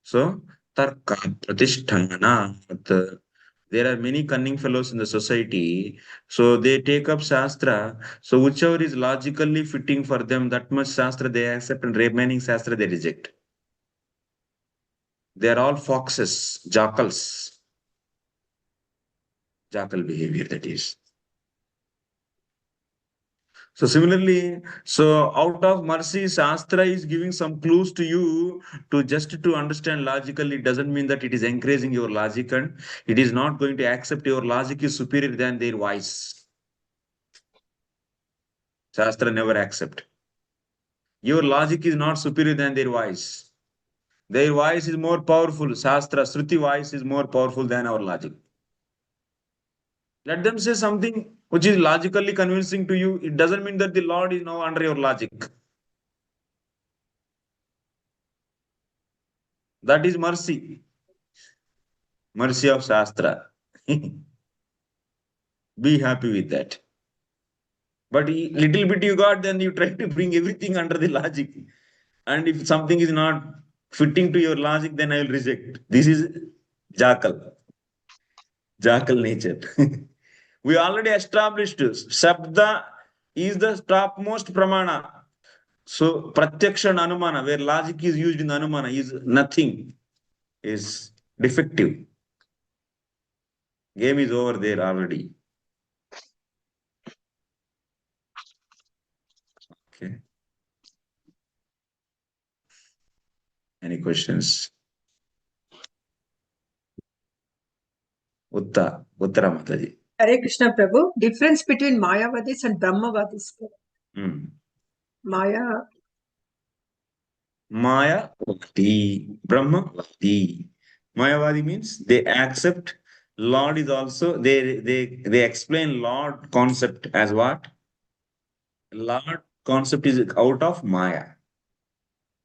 So, tarka pratishthanat. There are many cunning fellows in the society, so they take up Shastra. So, whichever is logically fitting for them, that much Shastra they accept, and remaining Shastra they reject. They are all foxes, jackals. Jackal behavior, that is. So similarly, so out of mercy, Shastra is giving some clues to you to just to understand logically. It doesn't mean that it is encouraging your logic, and it is not going to accept your logic is superior than their voice. Shastra never accept. Your logic is not superior than their voice. Their voice is more powerful. Shastra, Shruti voice is more powerful than our logic. Let them say something which is logically convincing to you. It doesn't mean that the Lord is now under your logic. That is mercy. Mercy of Shastra. Be happy with that. But little bit you got, then you try to bring everything under the logic. And if something is not fitting to your logic, then I will reject. This is jackal. Jackal nature. We already established Shabda is the topmost pramana. So Pratyaksha and Anumana, where logic is used in Anumana, is nothing, is defective. Game is over there already. Okay. Any questions? Uttara Mataji. Hare Krishna Prabhu. Difference between Mayavadis and Brahmavadis. Hmm. Maya. Maya Bhakti, Brahma Bhakti. Mayavadi means they accept Lord is also, they explain Lord concept as what? Lord concept is out of Maya.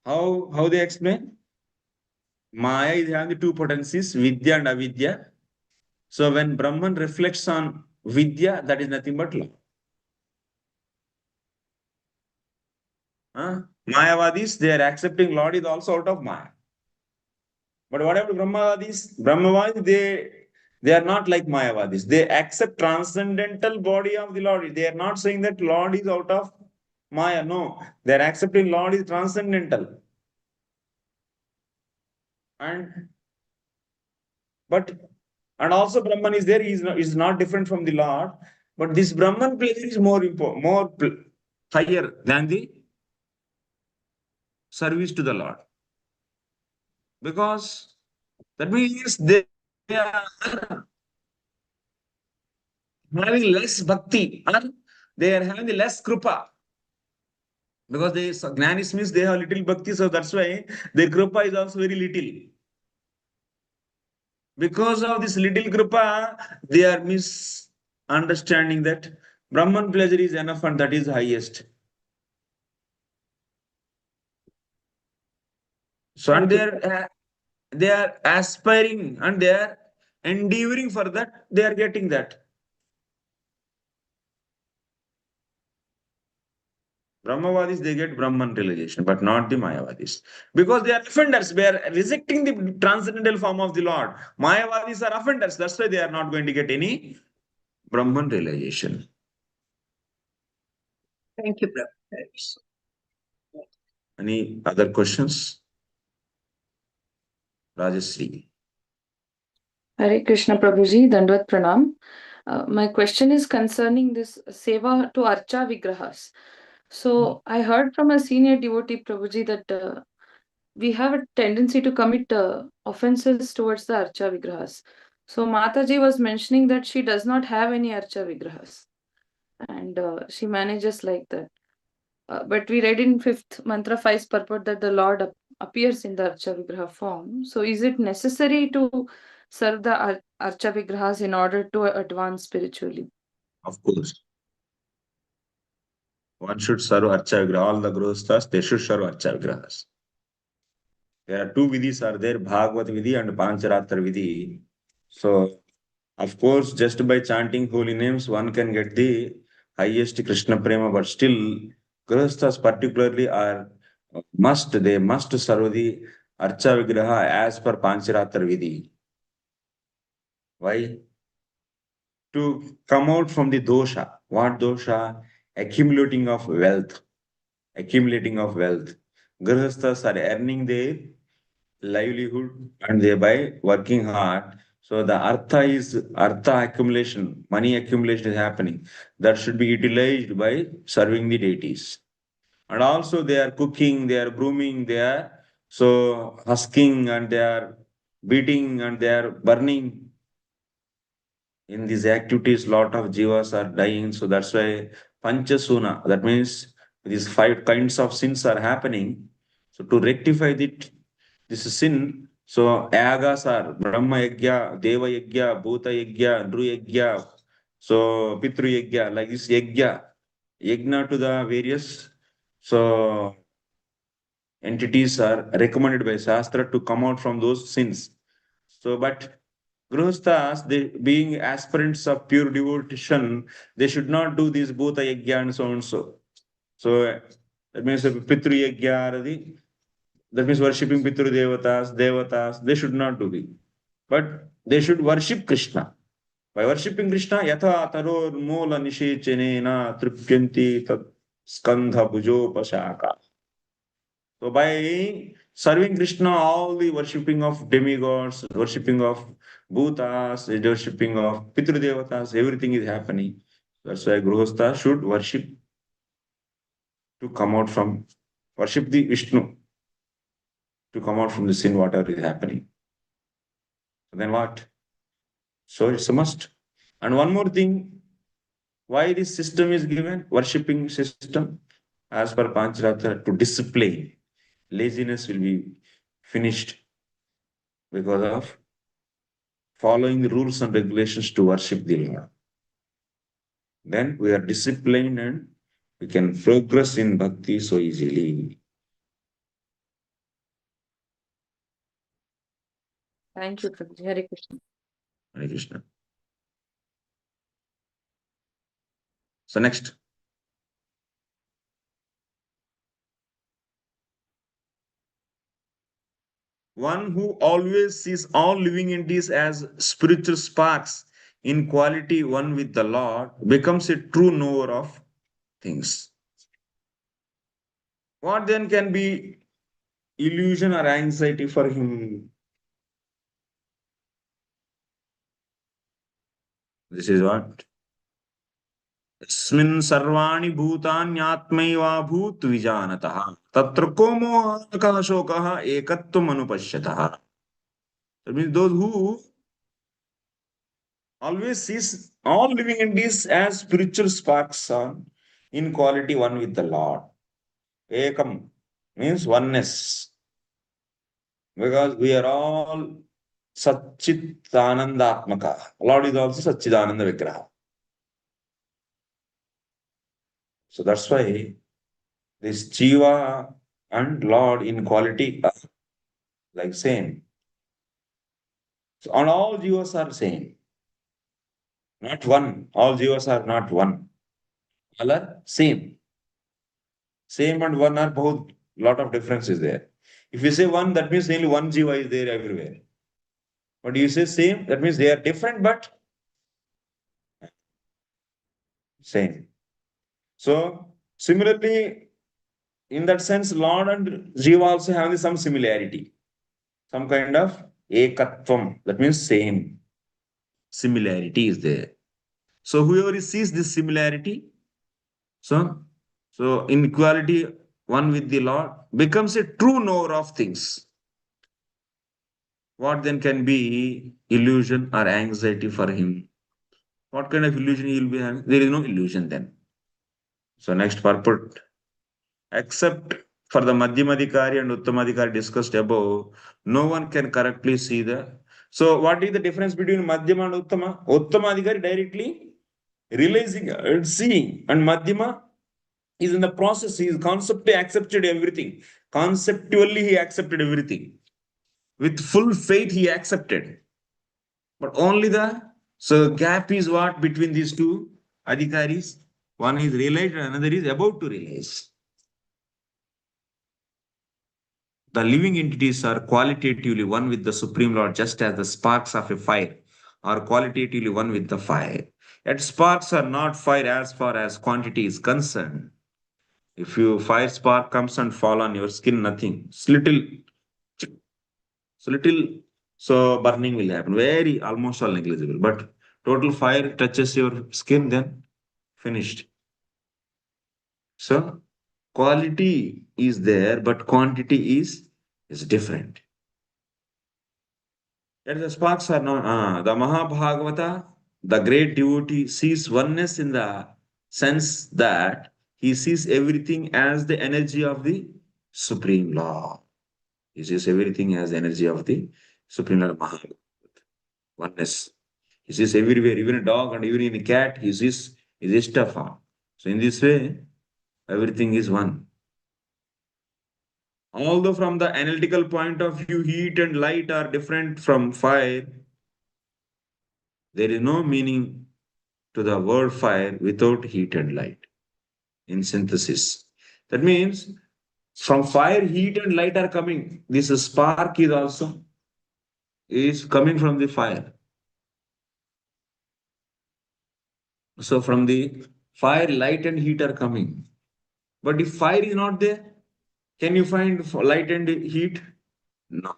How they explain? Maya is having the two potencies, Vidya and Avidya. So when Brahman reflects on Vidya, that is nothing but love. Mayavadis, they are accepting Lord is also out of Maya. But whatever Brahmavadis, they are not like Mayavadis. They accept transcendental body of the Lord. They are not saying that Lord is out of Maya. No, they are accepting Lord is transcendental. And also Brahman is there. He is not different from the Lord. But this Brahman pleasure is more important, higher than the service to the Lord. Because that means they are having less bhakti, and they are having less krupa. Because Jnanis means they have little bhakti, so that's why their krupa is also very little. Because of this little krupa, they are misunderstanding that Brahman pleasure is enough and that is highest. So and they are aspiring and they are endeavoring for that, they are getting that. Brahmavadis, they get Brahman realization, but not the Mayavadis. Because they are offenders. They are rejecting the transcendental form of the Lord. Mayavadis are offenders. That's why they are not going to get any Brahman realization. Thank you, Prabhu. Hare Krishna. Any other questions? Rajasri. Hare Krishna Prabhuji, Dandvat Pranam. My question is concerning this seva to Archa Vigrahas. So I heard from a senior devotee Prabhuji that we have a tendency to commit offenses towards the Archa Vigrahas. So Mataji was mentioning that she does not have any Archa Vigrahas and she manages like that. But we read in 5th Mantra 5's purport that the Lord appears in the Archa Vigraha form. So is it necessary to serve the Archa Vigrahas in order to advance spiritually? Of course. One should serve Archa Vigraha. All the Grosthas, they should serve Archa Vigrahas. There are two vidhis are there, Bhagavad Vidhi and Pancharatra Vidhi. So, of course, just by chanting holy names, one can get the highest Krishna Prema, but still, Grihasthas particularly are they must serve the Archa Vigraha as per Pancharatra Vidhi. Why? To come out from the dosha. What dosha? Accumulating of wealth. Accumulating of wealth. Grihasthas are earning their livelihood and thereby working hard. So the artha accumulation, money accumulation is happening. That should be utilized by serving the deities. And also they are cooking, they are brooming, they are so husking and they are beating and they are burning. In these activities, lot of jivas are dying. So that's why panchasuna, that means these 5 kinds of sins are happening. So to rectify this sin, so yagas are Brahma Yagya, Deva Yagya, Bhuta Yagya, Nru Yagya, so Pitru Yagya, like this Yagna to the various so entities are recommended by Shastra to come out from those sins. So, but Grihasthas, they being aspirants of pure devotion, they should not do this Bhuta Yagya and so and so. So that means Pitru Yagya, that means worshipping Pitru Devatas, they should not do it. But they should worship Krishna. By worshipping Krishna, Yatha Taror Mola Nishechenena Tripyanti Tat Skandha Bhujopashaka. So by serving Krishna, all the worshipping of demigods, worshipping of Bhutas, worshipping of Pitru Devatas, everything is happening. That's why Grihastha should worship to come out from, worship the Vishnu, to come out from the sin, whatever is happening. Then what? So it's a must. And one more thing, why this system is given, worshipping system, as per Pancharatra, to discipline. Laziness will be finished because of following the rules and regulations to worship the Lord. Then we are disciplined and we can progress in bhakti so easily. Thank you, Prabhuji. Hare Krishna. Hare Krishna. So next. One who always sees all living entities as spiritual sparks in quality one with the Lord becomes a true knower of things. What then can be illusion or anxiety for him? This is what? Yasmin sarvani bhutanyatmaiva vijanatah tatra ko moha ekatvam anupashyatah. That means those who always sees all living entities as spiritual sparks in quality one with the Lord. Ekam means oneness. Because we are all Satchit Anandatmaka. Lord is also Satchidananda Vigraha. So that's why this Jiva and Lord in quality are like same. So and all Jivas are same. Not one. All Jivas are not one. All are same. Same and one are both, lot of difference is there. If you say one, that means only one Jiva is there everywhere. But you say same, that means they are different but same. So similarly, in that sense, Lord and Jiva also have some similarity, some kind of ekatvam. That means same. Similarity is there. So whoever sees this similarity, so in equality, one with the Lord, becomes a true knower of things. What then can be illusion or anxiety for him? What kind of illusion he will be having? There is no illusion then. So next purport. Except for the Madhyamadikari and Uttamadikari discussed above, no one can correctly see the. So what is the difference between Madhyama and Uttama? Uttamadikari directly realizing and seeing, and Madhyama is in the process. He is conceptually accepted everything. Conceptually he accepted everything. With full faith he accepted. But only the gap is what between these two adhikaris? One is realized and another is about to realize. The living entities are qualitatively one with the Supreme Lord, just as the sparks of a fire are qualitatively one with the fire. Yet sparks are not fire as far as quantity is concerned. If you fire spark comes and fall on your skin, nothing. It's little, so burning will happen. Very almost all negligible. But total fire touches your skin, then finished. So quality is there, but quantity is different. Yet the sparks are not. The Mahabhagavata, the great devotee, sees oneness in the sense that he sees everything as the energy of the Supreme Lord. He sees everything as the energy of the Supreme Lord Mahabhagavata. Oneness. He sees everywhere, even a dog and even in a cat, he sees his Ishtafa. So in this way, everything is one. Although from the analytical point of view, heat and light are different from fire, there is no meaning to the word fire without heat and light in synthesis. That means from fire, heat and light are coming. This spark is also coming from the fire. So from the fire, light and heat are coming. But if fire is not there, can you find light and heat? No.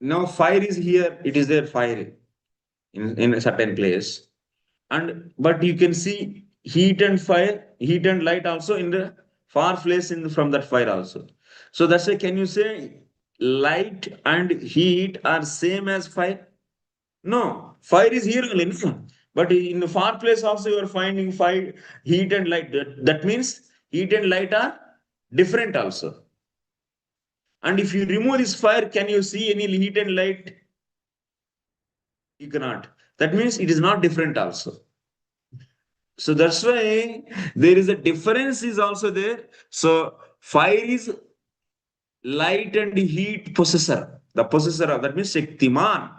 Now fire is here, it is there fire in a certain place. But you can see heat and fire, heat and light also in the far place from that fire also. So that's why can you say light and heat are same as fire? No, fire is here only, no. But in the far place also you are finding fire, heat and light. That means heat and light are different also. And if you remove this fire, can you see any heat and light? You cannot. That means it is not different also. So that's why there is a difference is also there. So fire is light and heat possessor. The possessor of that means Shaktiman.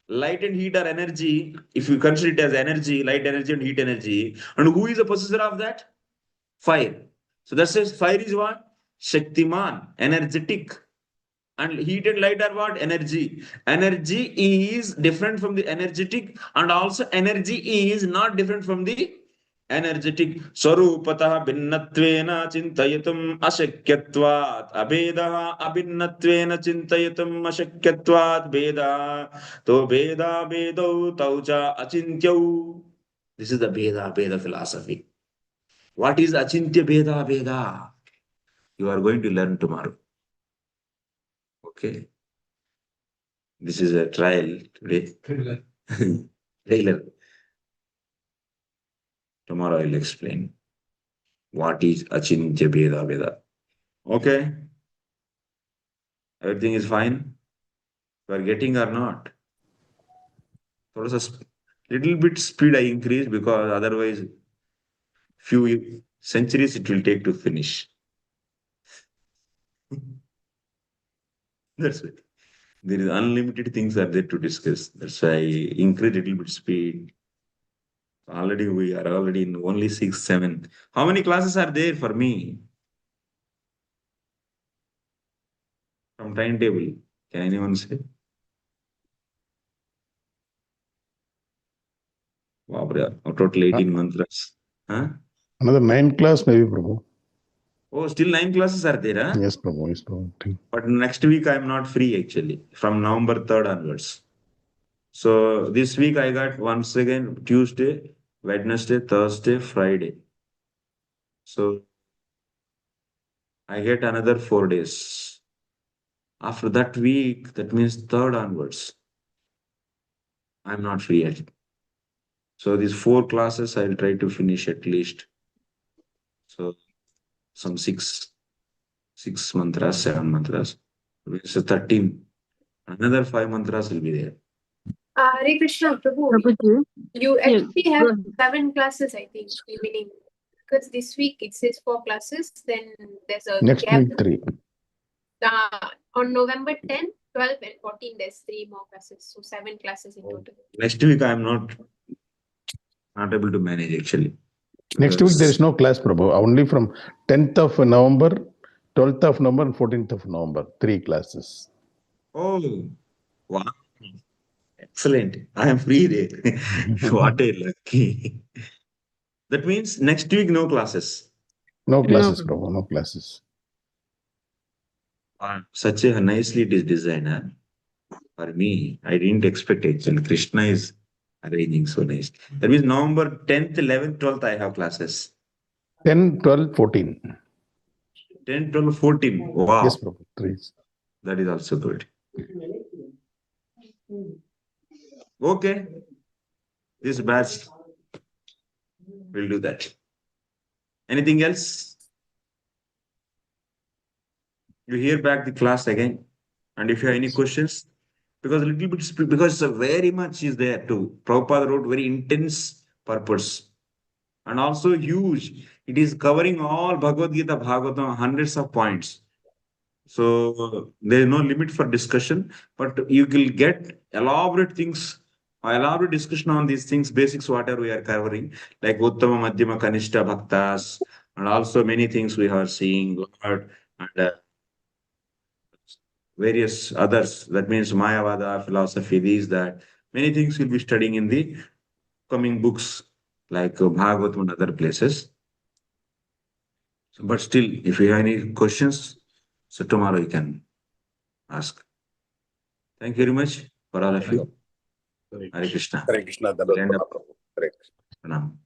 Light and heat are energy. If you consider it as energy, light energy and heat energy. And who is the possessor of that? Fire. So that says fire is what? Shaktiman, energetic. And heat and light are what? Energy. Energy is different from the energetic, and also energy is not different from the energetic. Swarupatah भिन्नत्वेन चिन्तयितुम् अशक्यत्वात् अभेदः अभिन्नत्वेन चिन्तयितुम् अशक्यत्वात् भेदः तो भेदा भेदौ तौ च अचिन्त्यौ. This is the Bheda philosophy. What is Achintya Bheda? You are going to learn tomorrow. Okay. This is a trial today. Trailer. Tomorrow I'll explain what is Achintya Bheda. Okay. Everything is fine. You are getting or not? Little bit speed I increase because otherwise few centuries it will take to finish. That's it. There is unlimited things are there to discuss. That's why I increase little bit speed. Already we are already in only 6, 7. How many classes are there for me? From timetable. Can anyone say? Wow, total 18 mantras. Huh? Another 9 class maybe, Prabhu. Oh, still 9 classes are there, huh? Yes, Prabhu. Yes, Prabhu. But next week I am not free actually, from November 3rd onwards. So this week I got once again Tuesday, Wednesday, Thursday, Friday. So I get another 4 days. After that week, that means 3rd onwards, I'm not free yet. So these 4 classes I'll try to finish at least. So some 6 mantras, 7 mantras. So 13. Another 5 mantras will be there. Hare Krishna, Prabhu. Prabhuji. You Yeah, actually have go ahead. 7 classes, I think, evening. Because this week it says 4 classes, then there's a Next gap. week, 3. On November 10, 12, and 14, there's 3 more classes. So 7 classes in total. Next week I'm not able to manage actually. Next week there is no class, Prabhu. Only from 10th of November, 12th of November, and 14th of November. 3 classes. Oh, wow. Excellent. I am free there. What a lucky. That means next week no classes. No No, classes, Prabhu. Prabhu. No classes. Such a nicely it is designed. Huh? For me, I didn't expect actually. Krishna is arranging so nice. That means November 10th, 11th, 12th I have classes. 10, 12, 14. 10, 12, 14. Wow. Yes, Prabhu. 3. That is also good. Okay. This batch will do that. Anything else? You hear back the class again. And if you have any questions, because a little bit, because very much is there too. Prabhupada wrote very intense purpose and also huge. It is covering all Bhagavad Gita, Bhagavatam, hundreds of points. So there is no limit for discussion, but you will get elaborate things, elaborate discussion on these things, basics, whatever we are covering, like Uttama, Madhyama, Kanishta, Bhaktas, and also many things we are seeing, Lord, and various others. That means Mayavada, philosophy, these, that. Many things we'll be studying in the coming books, like Bhagavatam and other places. So, but still, if you have any questions, so tomorrow you can ask. Thank you very much for all of you. Hare Krishna. Hare Krishna. We'll end up. Hare Krishna. Pranam.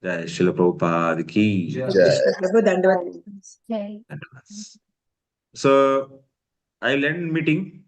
Jai Srila Prabhupada ki. Jai. Krishna Prabhu, Dandavat. Jai. So I'll end meeting.